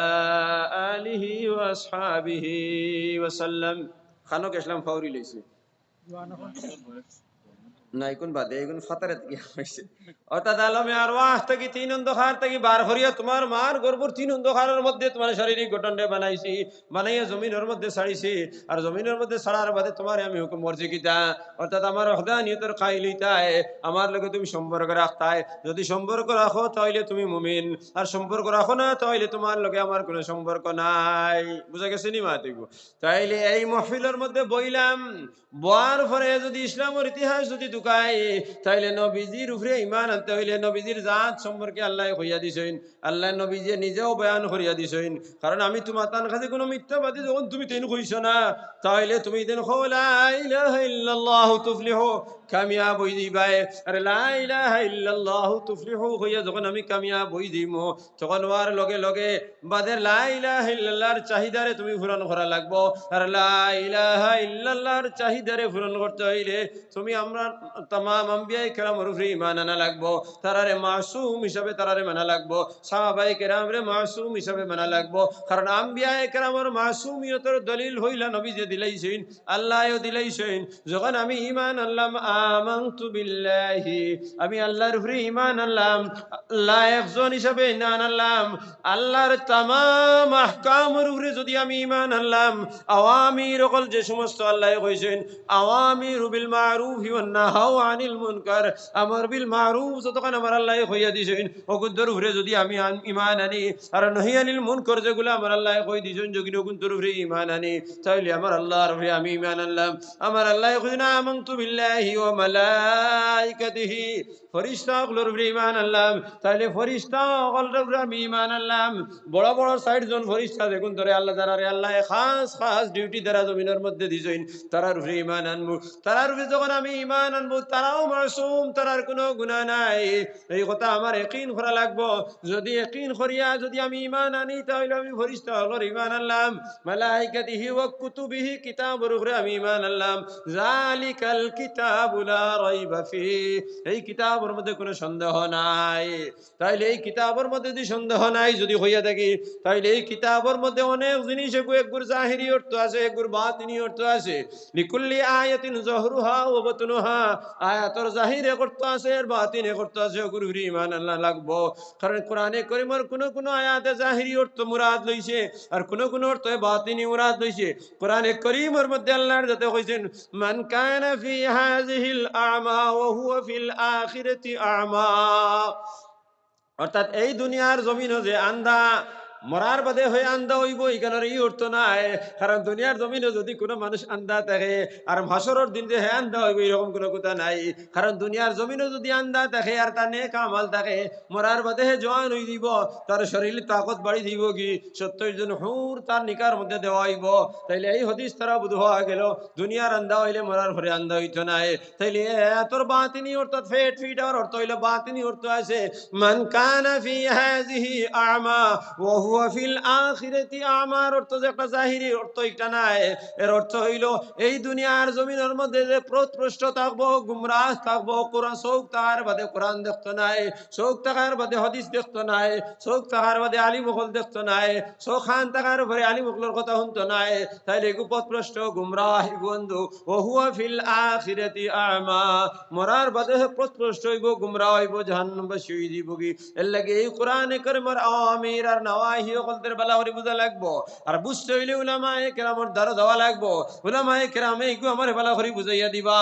آله وأصحابه وسلم خانوك إسلام فوري ليسي না এখন বাদে এখন ফাতারে থেকে হইছে অর্থাৎ আলমে আরওয়াহ থেকে 3 অন্ধকার থেকে বার করিয়া তোমার মার গর্ভর 3 অন্ধকারের মধ্যে তোমার শারীরিক গঠনটা বানাইছি বানাইয়া জমিনের মধ্যে ছাড়িছি আর জমিনের মধ্যে ছাড়ার বাদে তোমার আমি হুকুম করছি কিতা অর্থাৎ আমার ওহদানিয়তের কাইলিতায় আমার লগে তুমি সম্পর্ক রাখতায় যদি সম্পর্ক রাখো তাহলে তুমি মুমিন আর সম্পর্ক রাখো না তাহলে তোমার লগে আমার কোনো সম্পর্ক নাই বুঝা গেছে নি মাতিগো তাইলে এই মাহফিলের মধ্যে বইলাম বয়ার পরে যদি ইসলামের ইতিহাস যদি চুকাই তাইলে নবীজির উপরে ঈমান আনতে হইলে নবীজির জাত সম্পর্কে আল্লাহ কইয়া দিছেন আল্লাহ নবীজি নিজেও বয়ান করিয়া দিছেন কারণ আমি তোমার তার কাছে কোনো মিথ্যাবাদী যখন তুমি তেন কইছো না তাইলে তুমি তেন লা ইলাহা ইল্লাল্লাহু তুফলিহু কামিয়াব হই দিবাই আর লা ইলাহা ইল্লাল্লাহু তুফলিহু হইয়া যখন আমি কামিয়াব হই দিমু তখন ওয়ার লগে লগে বাদের লা ইলাহা ইল্লাল্লাহর চাহিদারে তুমি পূরণ করা লাগবো আর লা ইলাহা ইল্লাল্লাহর চাহিদারে পূরণ করতে হইলে তুমি আমরা तमाम আম্বিয়ায়ে কেরামের উপরে ঈমান আনা লাগবো তারারে মাসুম হিসাবে তারারে মানা লাগবো সাহাবায়ে কেরামরে মাসুম হিসাবে মানা লাগবো কারণ আম্বিয়ায়ে কেরামের মাসুমিয়তের দলিল হইলা নবী যে দিলাইছেন আল্লাহও দিলাইছেন যখন আমি ঈমান আনলাম আমানতু বিল্লাহি আমি আল্লাহর উপরে ঈমান আনলাম আল্লাহ একজন হিসাবে না আনলাম আল্লাহর तमाम আহকামের উপরে যদি আমি ঈমান আনলাম আওয়ামির সকল যে সমস্ত আল্লাহ কইছেন আওয়ামির বিল মারুফ ওয়ান নাহাউ আনিল মুনকার আমর বিল মারুফ যতক্ষণ আমার আল্লাহ কইয়া দিছেন ওগুন্তর উপরে যদি আমি ঈমান আনি আর নহি আনিল মুনকার যেগুলো আমার আল্লাহ কই দিছেন যদি ওগুন্তর উপরে ঈমান আনি তাইলে আমার আল্লাহর উপরে আমি ঈমান আনলাম আমার আল্লাহ কইনা আমানতু বিল্লাহি ওয়া মালাইকাতিহি ফেরেশতাগুলোর উপরে ঈমান আনলাম তাইলে ফেরেশতাগুলোর উপরে আমি ঈমান আনলাম বড় বড় 60 জন ফেরেশতা দেখুন ধরে আল্লাহ তাআলারে আল্লাহ খাস খাস ডিউটি দ্বারা জমিনের মধ্যে দিছেন তারার উপরে ঈমান আনবো তারার উপরে যখন আমি ঈমান আনবো তারাও মাসুম তারার কোনো গুনাহ নাই এই কথা আমার ইয়াকিন করা লাগবো যদি ইয়াকিন করিয়া যদি আমি ঈমান আনি তাহলে আমি ফেরেশতাগুলোর ঈমান আনলাম মালাইকাতিহি ওয়া কুতুবিহি কিতাবের উপরে আমি ঈমান আনলাম যালিকাল কিতাবু লা রাইবা ফিহি এই কিতাবের মধ্যে কোনো সন্দেহ নাই তাইলে এই কিতাবের মধ্যে যদি সন্দেহ নাই যদি হইয়া থাকি তাইলে এই কিতাবের মধ্যে অনেক জিনিস একগুর জাহিরি অর্থ আছে একগুর বাতিনি অর্থ আছে লিকুল্লি আয়াতিন জহরুহা ওয়া বাতনুহা আয়াতের জাহিরে অর্থ আছে আর বাতিনে অর্থ আছে ওগুর উপরে ঈমান আনলা লাগবো কারণ কোরআনে কারীমের কোন আয়াতে জাহিরি অর্থ মুরাদ লইছে আর কোন অর্থে বাতিনি মুরাদ লইছে কোরআনে কারীমের মধ্যে আল্লাহর যাতে কইছেন মান কানা ফি হাযিহিল আ'মা ওয়া হুয়া ফিল আখিরাতি আ'মা অর্থাৎ এই দুনিয়ার জমিনে যে আন্ধা মরার বাদে হয়ে আন্ধা হইব এখানের এই অর্থ নাই কারণ দুনিয়ার জমিনে যদি কোনো মানুষ আন্ধা থাকে আর হাসরের দিন যে হে আন্ধা হইব এরকম কোনো কথা নাই কারণ দুনিয়ার জমিনে যদি আন্ধা থাকে আর তার নেক আমল থাকে মরার বাদে হে জওয়ান হই দিব তার শরীরে তাকত বাড়ি দিব কি 70 জন হুর তার নিকার মধ্যে দেওয়া হইব তাইলে এই হাদিস তারা বুঝ হওয়া গেল দুনিয়ার আন্ধা হইলে মরার পরে আন্ধা হইতো নাই তাইলে এতর বাতিনি অর্থাৎ ফেট ফিট আর অর্থ হইলে বাতিনি অর্থ আছে মান কানা ফি হাযিহি আ'মা ওয়া হুয়া ফিল আখিরাতি আ'মা অর্থ যে একটা জাহিরি অর্থ এটা নাই এর অর্থ হইল এই দুনিয়ার জমিনের মধ্যে যে পথভ্রষ্ট থাকবো গুমরাহ থাকবো কোরআন শৌক তাহার বাদে কোরআন দেখতো নাই শৌক তাহার বাদে হাদিস দেখতো নাই শৌক তাহার বাদে আলিম ওয়াল দেখতো নাই শৌখান তাহার উপরে আলিম ওয়ালের কথা শুনতো নাই তাইলে এগু পথভ্রষ্ট গুমরাহ বন্ধু ওয়া হুয়া ফিল আখিরাতি আ'মা মরার বাদে পথভ্রষ্ট হইব গুমরাহ হইব জাহান্নামবাসী হই দিব কি এর লাগি এই কোরআনে কারীমের আওয়ামির আর নওয়াহি ওয়ালদের বালা করে বুঝা লাগবো আর বুঝতে হইলে উলামায়ে কেরামের দ্বারা দেওয়া লাগবো উলামায়ে কেরামে এগু আমার বালা করে বুঝাইয়া দিবা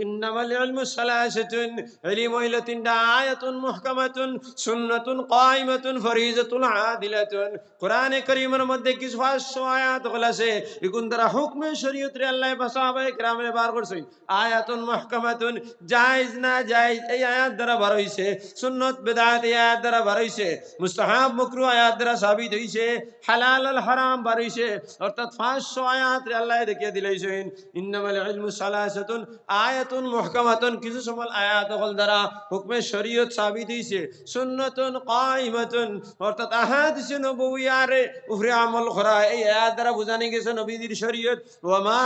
ইন্নামাল ইলমু সালাসাতুন ইলমু হইল তিনটা আয়াতুন মুহকামাতুন সুন্নাতুন কায়মাতুন ফরিজাতুন আদিলাতুন কোরআনে কারীমের মধ্যে কিছু 500 আয়াত আছে এগুন দ্বারা হুকমে শরীয়তের আল্লাহ সাহাবায়ে কেরামে বার করছেন আয়াতুন মুহকামাতুন জায়েজ না জায়েজ এই আয়াত দ্বারা বার হইছে সুন্নাত বিদআত এই আয়াত দ্বারা বার হইছে মুস্তাহাব মাকরুহ আয়াত দ্বারা সাবিত হইছে হালাল আর হারাম বার হইছে অর্থাৎ 500 আয়াত আল্লাহ দেখিয়ে দিলেছেন ইন্নামাল ইলমু সালাসাতুন আয়াতুন মুহকামাতুন কিছু সমল আয়াত হল দ্বারা হুকমে শরীয়ত সাবিত হইছে সুন্নাতুন কায়মাতুন অর্থাৎ আহাদিস নবুয়িয়ার উপরে আমল করা এই আয়াত দ্বারা বুঝানি গেছে নবীর শরীয়ত ওয়া মা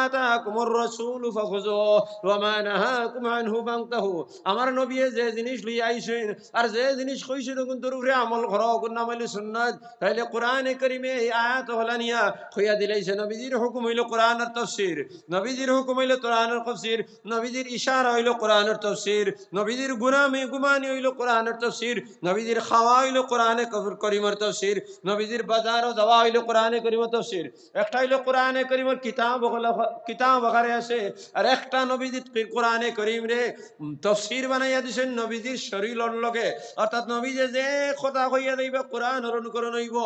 আতাকুমুর রাসূল ফাখুযুহু ওয়া মা নাহাকুম আনহু ফান্তাহু আমার নবী যে জিনিস লইয়া আইছেন আর যে জিনিস কইছেন কোন তোর উপরে আমল করা কোন নাম হইল সুন্নাত তাইলে কোরআনে কারীমে এই আয়াত হলানিয়া কইয়া দিলাইছে নবীজির হুকুম হইল কোরআনের তাফসীর নবীজির হুকুম হইল কোরআনের তাফসীর নবীজির ইশারা হইল কোরআনের তাফসীর নবীজির গুমানি হইল কোরআনের তাফসীর নবীজির খাওয়া হইল কোরআনে কারীমের তাফসীর নবীজির বাজার ও দাওয়া হইল কোরআনে কারীমের তাফসীর একটা হইল কোরআনে কারীমের কিতাব আকারে আছে আর একটা নবীজির কোরআনে কারীম রে তাফসীর বানাইয়া দিবেন নবীজির শরীরের লগে অর্থাৎ নবী যে কথা কইয়া দিবা কোরআনের করণ হইব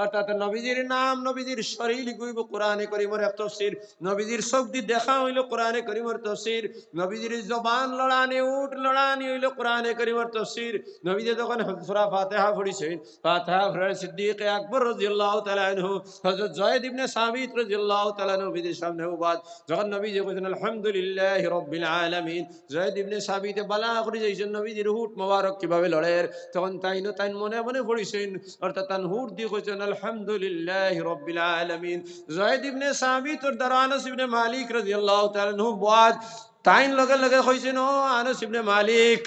অর্থাৎ নবীজির নাম নবীজির শরীর হইব কোরআনে করিমের এক তাফসীর নবীজির শক্তি দেখা হইল কোরআনে করিমের তাফসীর নবীজির জবান লড়ানি উট লড়ানি হইল কোরআনে করিমের তাফসীর নবীজি যখন সূরা ফাতিহা পড়িছেন ফাতিহা পড়ে সিদ্দিক আকবর রাদিয়াল্লাহু তাআলা আনহু হযরত যায়েদ ইবনে সাবিত রাদিয়াল্লাহু তাআলা নবীজির সামনে উবাদ যখন নবীজি কইছেন আলহামদুলিল্লাহি রাব্বিল আলামিন যায়েদ ইবনে সাবিত বালা করে যাইছেন নবীজির হুট মোবারক কিভাবে লড়ের তখন তাইন মনে মনে পড়িছেন অর্থাৎ তান হুট দিয়ে কইছেন আলহামদুলিল্লাহি রাব্বিল আলামিন যায়েদ ইবনে সাবিত ওর দ্বারা আনাস ইবনে মালিক রাদিয়াল্লাহু তাআলা আনহু বাদ তাইন লগে লগে কইছেন ও আনাস ইবনে মালিক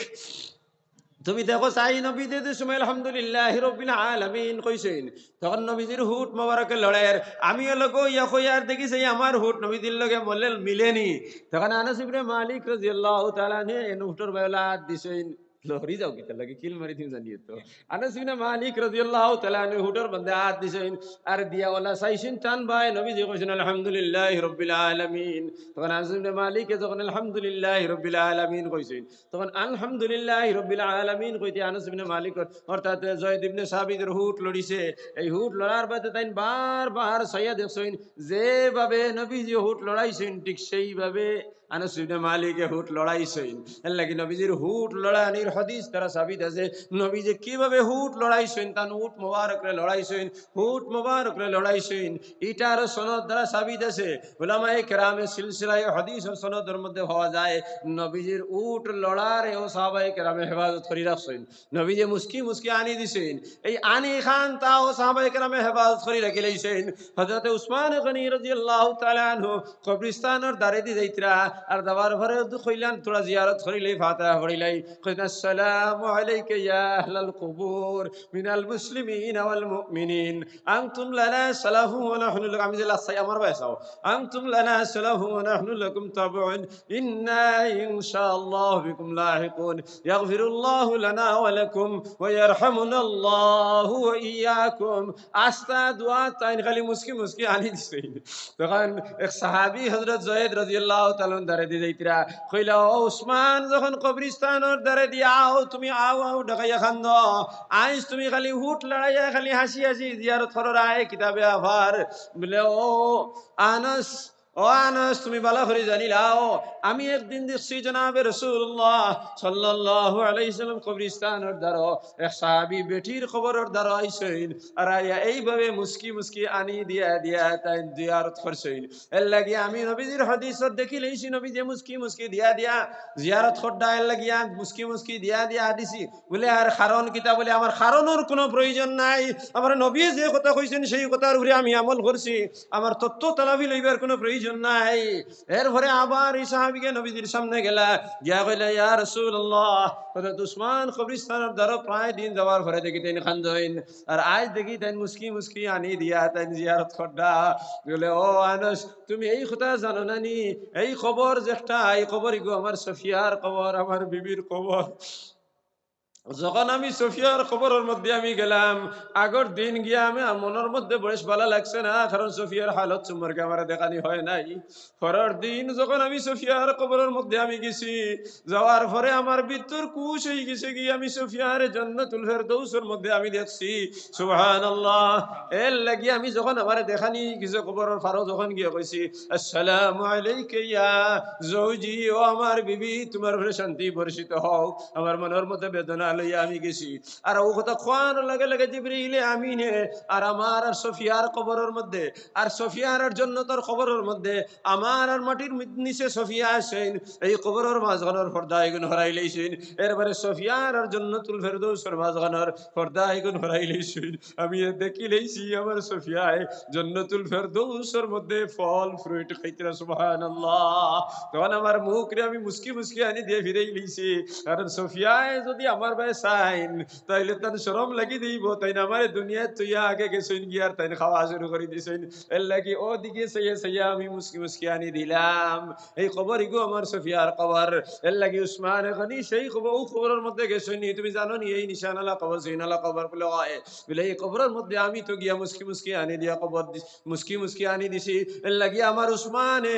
তুমি দেখো চাই নবী দে সময় আলহামদুলিল্লাহ রাব্বিল আলামিন কইছেন তখন নবীজির হুট মোবারকে লড়াইয়ের আমি লোক ইয়া কইয়ার দেখি সেই আমার হুট নবীজির লগে বললে মিলেনি তখন আনাস ইবনে মালিক রাদিয়াল্লাহু তাআলা নে হুটর বেলা দিছেন লহরি যাও কিতা লাগে কিল মারি দিন জানিয়ে তো আনাস ইবনে মালিক রাদিয়াল্লাহু তাআলা নে হুটর বন্দে হাত দিছেন আর দিয়া ওলা চাইছেন টান ভাই নবীজি কইছেন আলহামদুলিল্লাহ রাব্বিল আলামিন তখন আনাস ইবনে মালিক যখন আলহামদুলিল্লাহ রাব্বিল আলামিন কইছেন তখন আলহামদুলিল্লাহ রাব্বিল আলামিন কইতে আনাস ইবনে মালিক অর্থাৎ যায়েদ ইবনে সাবিতের হুট লড়িছে এই হুট লড়ার বাদে তাই বারবার সাইয়া দেখছেন যেভাবে নবীজি হুট লড়াইছেন ঠিক সেইভাবে আনাস ইবনে মালিকে হুট লড়াইছেন এর লাগি নবীজির হুট লড়ানির হাদিস তারা সাবিত আছে নবীজি কিভাবে হুট লড়াইছেন তান হুট মোবারক রে লড়াইছেন হুট মোবারক রে লড়াইছেন এটার সনদ দ্বারা সাবিত আছে উলামায়ে কেরামের সিলসিলায়ে হাদিস ও সনদের মধ্যে পাওয়া যায় নবীজির উট লড়ার ও সাহাবায়ে কেরামে হেফাজত করে রাখছেন নবীজি মুস্কি মুস্কি আনি দিছেন এই আনি খান তাও সাহাবায়ে কেরামে হেফাজত করে রাখি লাইছেন হযরত উসমান গনি রাদিয়াল্লাহু তাআলা আনহু কবরস্থানের দারে দি যাইতরা আর দাবার ঘরে কইলাম তোরা জিয়ারত করিলে ফাতিহা পড়িলাই কইনা আসসালামু আলাইকা ইয়া আহলাল কুবুর মিনাল মুসলিমিন ওয়াল মুমিনিন আনতুম লানা সালাহু ওয়া নাহনু লাকুম আমি জিলা সাই আমার ভাইসাও আনতুম লানা সালাহু ওয়া নাহনু লাকুম তাবউন ইন্না ইনশাআল্লাহ বিকুম লাহিকুন ইয়াগফিরুল্লাহু লানা ওয়া লাকুম ওয়া ইয়ারহামুনাল্লাহু ওয়া ইয়াকুম আস্তা দোয়া তাইন খালি মুস্কি মুস্কি আনি দিছে তখন এক সাহাবী হযরত যায়েদ রাদিয়াল্লাহু তাআলা দারে দি যাইতরা কইলা ও উসমান যখন কবরস্থানের দারে দি আও তুমি আও ঢাকাইয়া খান্দ আইস তুমি খালি হুট লড়াইয়া খালি হাসি হাসি জিয়ারত করর আয় কিতাবে আবার বলে ও আনাস ও আনাস তুমি ভালো করে জানিলাও আমি একদিন দেখছি জনাবে রাসূলুল্লাহ সাল্লাল্লাহু আলাইহি সাল্লাম কবরস্থানের দ্বারা এক সাহাবী বেটির খবরের দ্বারা আইছেন আর এইভাবে মুস্কি মুস্কি আনি দিয়া দিয়া তাই জিয়ারত করছেন এর লাগি আমি নবীজির হাদিসত দেখি লইছি নবীজি মুস্কি মুস্কি দিয়া দিয়া জিয়ারত করডা এর লাগিয়া মুস্কি মুস্কি দিয়া দিয়া দিছি বলে আর কারণ কিতা বলে আমার কারণের কোনো প্রয়োজন নাই আমার নবী যে কথা কইছেন সেই কথার উপরে আমি আমল করছি আমার তত্ত্ব তালাবি লইবার কোনো প্রয়োজন নাই এরপরে আবার এই সাহাবীকে নবীজির সামনে গেলা গিয়া কইলা ইয়া রাসূলুল্লাহ হযরত উসমান কবরস্থানের দ্বারা প্রায় দিন যাওয়ার পরে দেখি তাই খান্দইন আর আজ দেখি তাই মুস্কি মুস্কি আনি দিয়া তাই জিয়ারত করডা বলে ও আনাস তুমি এই কথা জানো না নি এই খবর যেটা এই খবরই গো আমার সফিয়ার খবর আমার বিবির খবর যখন আমি সফিয়ার খবরের মধ্যে আমি গেলাম আগর দিন গিয়া আমি মনের মধ্যে বেশ ভালো লাগছে না কারণ সফিয়ার হালত সম্পর্কে আমার দেখানি হয় নাই পরের দিন যখন আমি সফিয়ার খবরের মধ্যে আমি গেছি যাওয়ার পরে আমার ভিতর কুশ হয়ে গেছে গিয়ে আমি সফিয়ার জান্নাতুল ফেরদৌসের মধ্যে আমি দেখছি সুবহানাল্লাহ এর লাগি আমি যখন আমার দেখানি কিছু খবরের ফারো যখন গিয়ে কইছি আসসালামু আলাইকা ইয়া জৌজি ও আমার বিবি তোমার উপরে শান্তি বর্ষিত হোক আমার মনের মধ্যে বেদনা লইয়া আমি গেছি আর ও কথা কোয়ার লাগে লাগে জিবরিল আমিনে আর আমার আর সফিয়ার কবরের মধ্যে আর সফিয়ার জান্নাতের কবরের মধ্যে আমার আর মাটির নিচে সফিয়া আছেন এই কবরের মাঝখানের পর্দা এগুন হরাই লইছেন এরপরে সফিয়ার আর জান্নাতুল ফেরদৌসের মাঝখানের পর্দা এগুন হরাই লইছেন আমি দেখি লইছি আমার সফিয়ায় জান্নাতুল ফেরদৌসের মধ্যে ফল ফ্রুট খাইতরা সুবহানাল্লাহ তখন আমার মুখ রে আমি মুস্কি মুস্কি আনি দিয়ে ফিরেই লইছি কারণ সফিয়ায় যদি আমার সাইন তাইলে তার শরম লাগি দিব তাই না আমার দুনিয়া তুই আগে গেছেন গিয়ার তাই খাওয়া শুরু করে দিছেন এর লাগি ও দিকে সাইয়া সাইয়া আমি মুস্কি মুস্কি আনি দিলাম এই খবর ইগো আমার সফিয়ার খবর এর লাগি উসমান গনি সেই খবর ও খবরের মধ্যে গেছেন তুমি জানো নি এই নিশানালা খবর জিনালা খবর বলে হয় বলে এই খবরের মধ্যে আমি তো গিয়া মুস্কি মুস্কি আনি দিয়া খবর মুস্কি মুস্কি আনি দিছি এর লাগি আমার উসমানে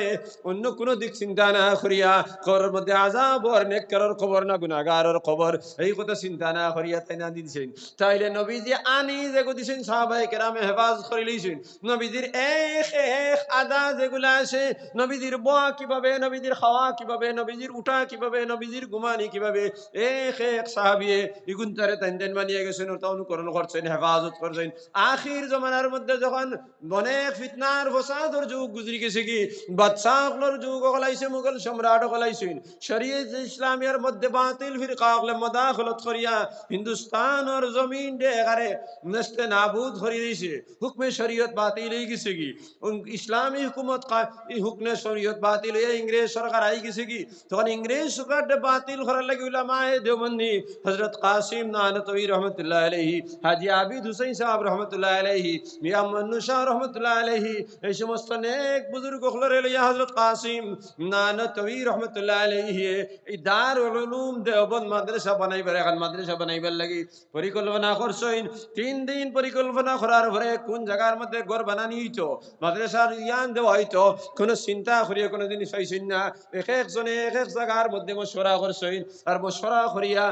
অন্য কোনো দিক চিন্তা না করিয়া খবরের মধ্যে আযাব আর নেককারের খবর না গুনাহগারের খবর এই কথা চিন্তা না করিয়া তাই না দিছেন তাইলে নবীজি আনি যেগু দিছেন সাহাবায়ে কেরামে হেফাজত করে লইছেন নবীজির এক এক আদা যেগুলা আছে নবীজির বোয়া কিভাবে নবীজির খাওয়া কিভাবে নবীজির উঠা কিভাবে নবীজির ঘুমানি কিভাবে এক এক সাহাবিয়ে ইগুন তারে তাইন মানিয়ে গেছেন ওটা অনুকরণ করছেন হেফাজত করছেন আখির জমানার মধ্যে যখন অনেক ফিতনার ফসাদর যুগ গুজরি গেছে কি বাদশাহগুলোর যুগ গলাইছে মুঘল সম্রাট গলাইছেন শরীয়ত ইসলামিয়ার মধ্যে বাতিল ফিরকা গলে মুদাখলত করিয়া হিন্দুস্তানের জমিন দে এগারে নস্তে নাবুদ করে দিয়েছে হুকমে শরীয়ত বাতিল হয়ে গেছে কি ইসলামী হুকুমত হুকমে শরীয়ত বাতিল হয়ে ইংরেজ সরকার আই গেছে কি তখন ইংরেজ সরকার বাতিল করার লাগে উলামায়ে দেওবন্দি হযরত কাসিম নানতवी रहमतुल्लाह अलैहि হাজী আবিদ হুসাইন সাহেব रहमतुल्लाह अलैहि মিয়া মন্নু শাহ रहमतुल्लाह अलैहि এই সমস্ত নেক বুজুর্গ হলরে লইয়া হযরত কাসিম নানতवी रहमतुल्लाह अलैहि এই দারুল উলুম দেওবন্দ মাদ্রাসা বানাইবার এখন মাদ্রাসা বানাইবার লাগি পরিকল্পনা করছেন 3 দিন পরিকল্পনা করার পরে কোন জায়গার মধ্যে ঘর বানানি হইতো মাদ্রাসার ইয়ান দেওয়া হইতো কোনো চিন্তা করিয়া কোনো জিনিস পাইছেন না এক একজনে এক এক জায়গার মধ্যে মশওয়ারা করছেন আর মশওয়ারা করিয়া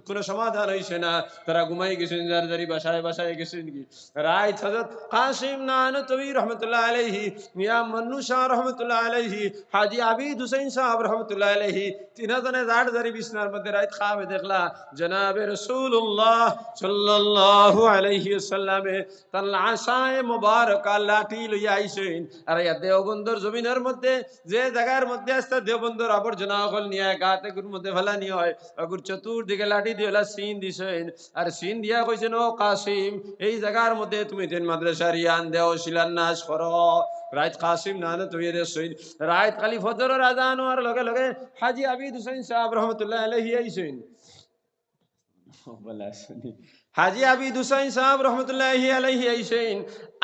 কোনো সমাধান হইছে না তারা ঘুমাই গেছেন যার যারি বাসায় বাসায় গেছেন কি রাইত হযরত কাসিম নানতवी रहमतुल्लाह अलैहि মিয়া মন্নু শাহ रहमतुल्लाह अलैहि হাজী আবিদ হুসাইন সাহেব रहमतुल्लाह अलैहि তিনজনে যার যারি বিছনার মধ্যে রাইত খাবে দেখলা জনাবে রাসূলুল্লাহ সাল্লাল্লাহু আলাইহি ওয়াসাল্লামে তার আশায়ে মুবারকা লাঠি লইয়া আইছেন আর ইয়া দেওবন্দর জমিনের মধ্যে যে জায়গার মধ্যে আসতে দেওবন্দর আবর্জনা হল নিয়ে গাতে গুর মধ্যে ফেলানি হয় আগুর চতুর্দিকে লাঠি দিয়েলা সিন দিছেন আর সিন দিয়া কইছেন ও কাসিম এই জায়গার মধ্যে তুমি তিন মাদ্রাসার ইয়ান দেও শিলান্যাস করো রাইত কাসিম নানতवी দেছেন রাইত খালি ফজরের আযান হওয়ার লগে লগে হাজী আবিদ হুসাইন সাহেব रहमतुल्लाह अलैहि আইছেন বলা শুনি হাজী আবিদ হুসাইন সাহেব रहमतुल्लाह अलैहि আইছেন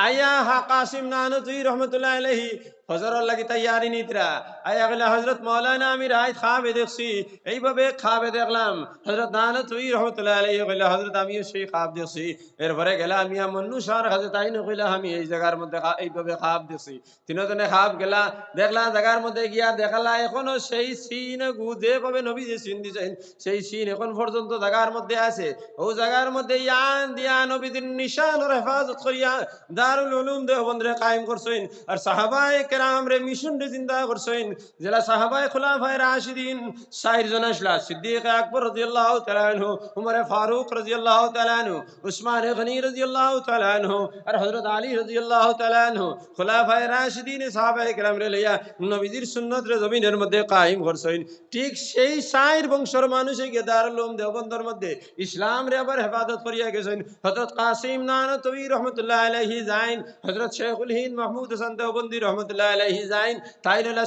আয়া হা কাসিম নানতवी रहमतुल्लाह अलैहि হজরর লাগি তৈয়ারি নিতরা আয়া গেলা হযরত মাওলানা আমি রাইত খাবে দেখছি এইভাবে খাবে দেখলাম হযরত নানতवी रहमतुल्लाह अलैहि গেলা হযরত আমি সেই খাব দেখছি এরপরে গেলা মিয়া মন্নু শাহ হযরত আইন কইলা আমি এই জায়গার মধ্যে এইভাবে খাব দেখছি তিনজনে খাব গেলা দেখলা জায়গার মধ্যে গিয়া দেখালা এখনো সেই সিন গুদে ভাবে নবী যে সিন দিছেন সেই সিন এখন পর্যন্ত জায়গার মধ্যে আছে ও জায়গার মধ্যে ইয়ান দিয়া নবীদের নিশান ও হেফাজত করিয়া দারুল উলুম দেওবন্দরে কায়েম করছেন আর সাহাবায়ে কেরাম রে মিশন রে জিন্দা করছেন জেলা সাহাবায়ে খুলাফায়ে রাশিদিন 4 জন আসলা সিদ্দিক আকবর রাদিয়াল্লাহু তাআলা আনহু উমর ফারুক রাদিয়াল্লাহু তাআলা আনহু উসমান গনি রাদিয়াল্লাহু তাআলা আনহু আর হযরত আলী রাদিয়াল্লাহু তাআলা আনহু খুলাফায়ে রাশিদিন সাহাবায়ে কেরাম রে লইয়া নবীজির সুন্নাত রে জমিনের মধ্যে কায়েম করছেন ঠিক সেই 4 বংশের মানুষে গে দারুল উলুম দেওবন্দর মধ্যে ইসলাম রে আবার হেফাজত করিয়া গেছেন হযরত কাসিম নানতवी रहमतुल्लाह अलैहि জাইন হযরত শেখুল হিন্দ মাহমুদ হাসান দেওবন্দি रहमतुल्लाह अलैहि জাইন তাইলা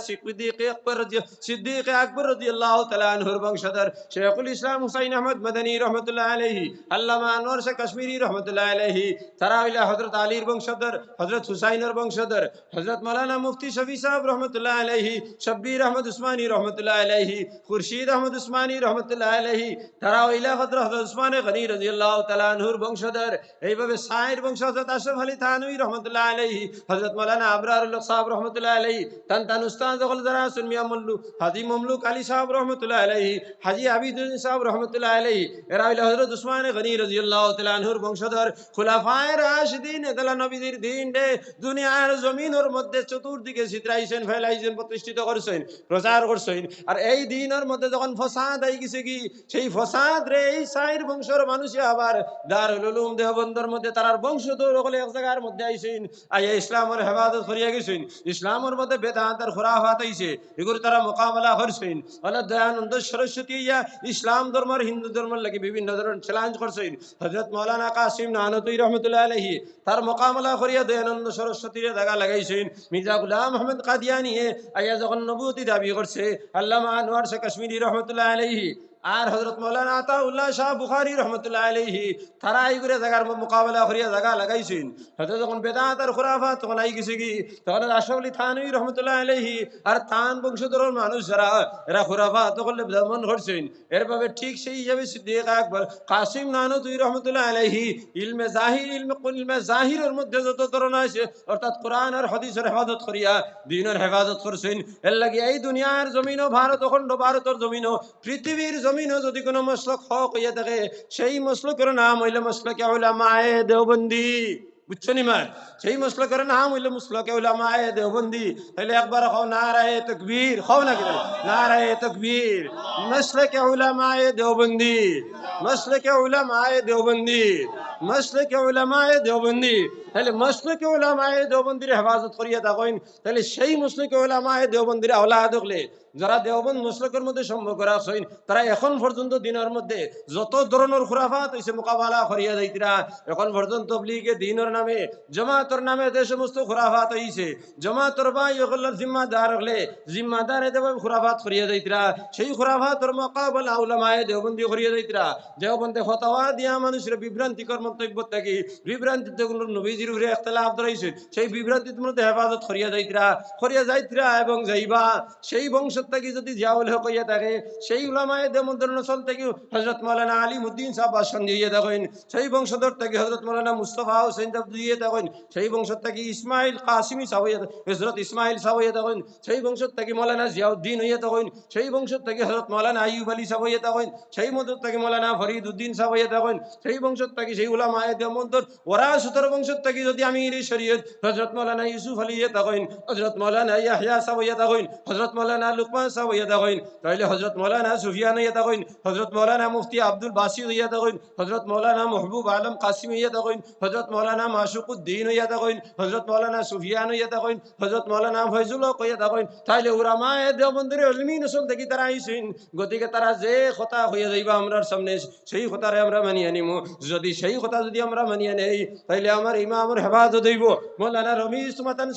সিদ্দিক আকবর রাদিয়াল্লাহু তাআলা আনহুর বংশধর শেখুল ইসলাম হুসাইন আহমদ মদনী रहमतुल्लाह अलैहि আল্লামা আনোয়ার শাহ কাশ্মীরি रहमतुल्लाह अलैहि তারা হইলা হযরত আলীর বংশধর হযরত হুসাইনের বংশধর হযরত মাওলানা মুফতি শফি সাহেব रहमतुल्लाह अलैहि শব্বির আহমদ উসমানী रहमतुल्लाह अलैहि খুরশিদ আহমদ উসমানী रहमतुल्लाह अलैहि তারা হইলা হযরত উসমান গনি রাদিয়াল্লাহু তাআলা আনহুর বংশধর এইভাবে 4 বংশ হযরত আশরাফ আলী থানভী रहमतुल्लाह अलैहि হযরত মাওলানা আবরারুল সাহেব रहमतुल्लाह अलैहि তান উস্তাদ যখন যারা আছেন মিয়া মল্লু হাজী মামলুক আলী সাহেব रहमतुल्लाह अलैहि হাজী আবিদ সাহেব रहमतुल्लाह अलैहि এরা হইলা হযরত উসমান গনি রাদিয়াল্লাহু তাআলা আনহুর বংশধর খুলাফায়ে রাশিদিন এদলা নবীর দিন দে দুনিয়ার জমিনের মধ্যে চতুর্দিকে ছিটরাইছেন ফেলাইছেন প্রতিষ্ঠিত করেছেন প্রচার করছেন আর এই দিনের মধ্যে যখন ফসাদ আই গেছে কি সেই ফসাদ রে এই 4 বংশের মানুষ আবার দারুল উলুম দেওবন্দর মধ্যে তার বংশধর হলে এক জায়গার মধ্যে আইছেন আইয়া ইসলামের হেফাজত করিয়া গেছেন ইসলামের মধ্যে বেদাত আর খুরাফাত আইছে এগুলো তারা মোকাবেলা করছেন আল্লাহ দয়ানন্দ সরস্বতী ইয়া ইসলাম ধর্মের হিন্দু ধর্মের লাগি বিভিন্ন ধরনের চ্যালেঞ্জ করছেন হযরত মাওলানা কাসিম নানতवी रहमतुल्लाह अलैहि তার মোকাবেলা করিয়া দয়ানন্দ সরস্বতীর দাগা লাগাইছেন মির্জা গোলাম আহমদ কাদিয়ানি আইয়া যখন নবুয়তি দাবি করছে আল্লামা আনোয়ার শাহ কাশ্মীরি रहमतुल्लाह अलैहि আর হযরত মাওলানা আতাউল্লাহ শাহ বুখারী रहमतुल्लाह अलैहि তারা এইগুলা জায়গার মোকাবেলা করিয়া জায়গা লাগাইছেন হয়তো যখন বেদাত আর খুরাফাত তখন আই গেছে কি তখন আশরাফ আলী থানভী रहमतुल्लाह अलैहि আর তান বংশধরের মানুষ যারা এরা খুরাফাত তখন দমন করছেন এরভাবে ঠিক সেই হিসাবে সিদ্দিক আকবর কাসিম নানতवी रहमतुल्लाह अलैहि ইলমে জাহিরের মধ্যে যত ধরনের আছে অর্থাৎ কোরআন আর হাদিসের হেফাজত করিয়া দ্বীনের হেফাজত করছেন এর লাগি এই দুনিয়ার জমিন ও ভারত অখণ্ড ভারতের জমিন ও পৃথিবীর জমিনও যদি কোনো মসলক হক হইয়া থাকে সেই মসলকের নাম হইলে মসলকে উলামায়ে দেওবন্দি। বুঝছো নি মা? সেই মসলকের নাম হইলে মসলকে উলামায়ে দেওবন্দি। তাহলে একবার খাও নারায়ে তাকবীর, খাও না কেন? নারায়ে তাকবীর, মসলকে উলামায়ে দেওবন্দি, মসলকে উলামায়ে দেওবন্দি, মসলকে উলামায়ে দেওবন্দি। তাহলে মসলকে উলামায়ে দেওবন্দির হেফাজত করিয়া থাকেন। তাহলে সেই মসলকে উলামায়ে দেওবন্দির আওলাদ হলে যারা দেওবন্দ মসলকের মধ্যে সম্ভব করা আছেন তারা এখন পর্যন্ত দিনের মধ্যে যত ধরনের খুরাফাত হয়েছে মোকাবেলা করিয়া যাইতিরা। এখন পর্যন্ত তবলিগে দিনের নামে জামাতের নামে যে সমস্ত খুরাফাত হইছে জামাতের ভাই ওগুলোর জিম্মাদার হলে জিম্মাদার এদেবে খুরাফাত করিয়া যাইতিরা। সেই খুরাফাতের মোকাবেলা উলামায়ে দেওবন্দি করিয়া যাইতিরা। দেওবন্দে ফতোয়া দিয়া মানুষের বিভ্রান্তিকর মন্তব্য থাকি বিভ্রান্তিতে নবীজির উপরে ইখতিলাফ ধরাইছে সেই বিভ্রান্তির মধ্যে হেফাজত করিয়া যাইতিরা এবং যাইবা। সেই বংশ থেকে যদি জিয়াউল হক হইয়া থাকে সেই উলামায়ে দেওবন্দের নসল থেকে হযরত মাওলানা আলিমউদ্দিন সাহেব ভাষণ দিয়ে থাকেন। সেই বংশধর থেকে হযরত মাওলানা মুস্তাফা হোসেন সাহেব দিয়ে থাকেন। সেই বংশ থেকে ইসমাইল কাসিমি সাহেব হইয়া হযরত ইসমাইল সাহেব হইয়া থাকেন। সেই বংশ থেকে মাওলানা জিয়াউদ্দিন হইয়া থাকেন। সেই বংশ থেকে হযরত মাওলানা আইয়ুব আলী সাহেব হইয়া থাকেন। সেই বংশ থেকে মাওলানা ফরিদউদ্দিন সাহেব হইয়া থাকেন। সেই বংশ থেকে সেই উলামায়ে দেওবন্দের ওরা 17 বংশ থেকে যদি আমির শরীয়ত হযরত মাওলানা ইউসুফ আলী হইয়া থাকেন, হযরত মাওলানা ইয়াহইয়া সাহেব হইয়া থাকেন, হযরত মাওলানা লুকমান সাহেব হইয়া থাকেন, তাইলে হযরত মাওলানা সুফিয়ান হইয়া থাকেন, হযরত মাওলানা মুফতি আব্দুল বাসির হইয়া থাকেন, হযরত মাওলানা মাহবুব আলম কাসিম হইয়া থাকেন, হযরত মাওলানা মাশুকুদ্দিন হইয়া থাকেন, হযরত মাওলানা সুফিয়ান হইয়া থাকেন, হযরত মাওলানা ফয়জুল হক হইয়া থাকেন। তাইলে উলামায়ে দেওবন্দের ইলমি নসল থেকে তারা আইছেন। গতিকে তারা যে কথা হইয়া যাইবা আমরার সামনে সেই কথারে আমরা মানিয়ে নিমু। যদি সেই কথা যদি আমরা মানিয়ে নেই তাইলে আমার ইমামের হেফাজত হইব। মাওলানা রমিজ সুমাতান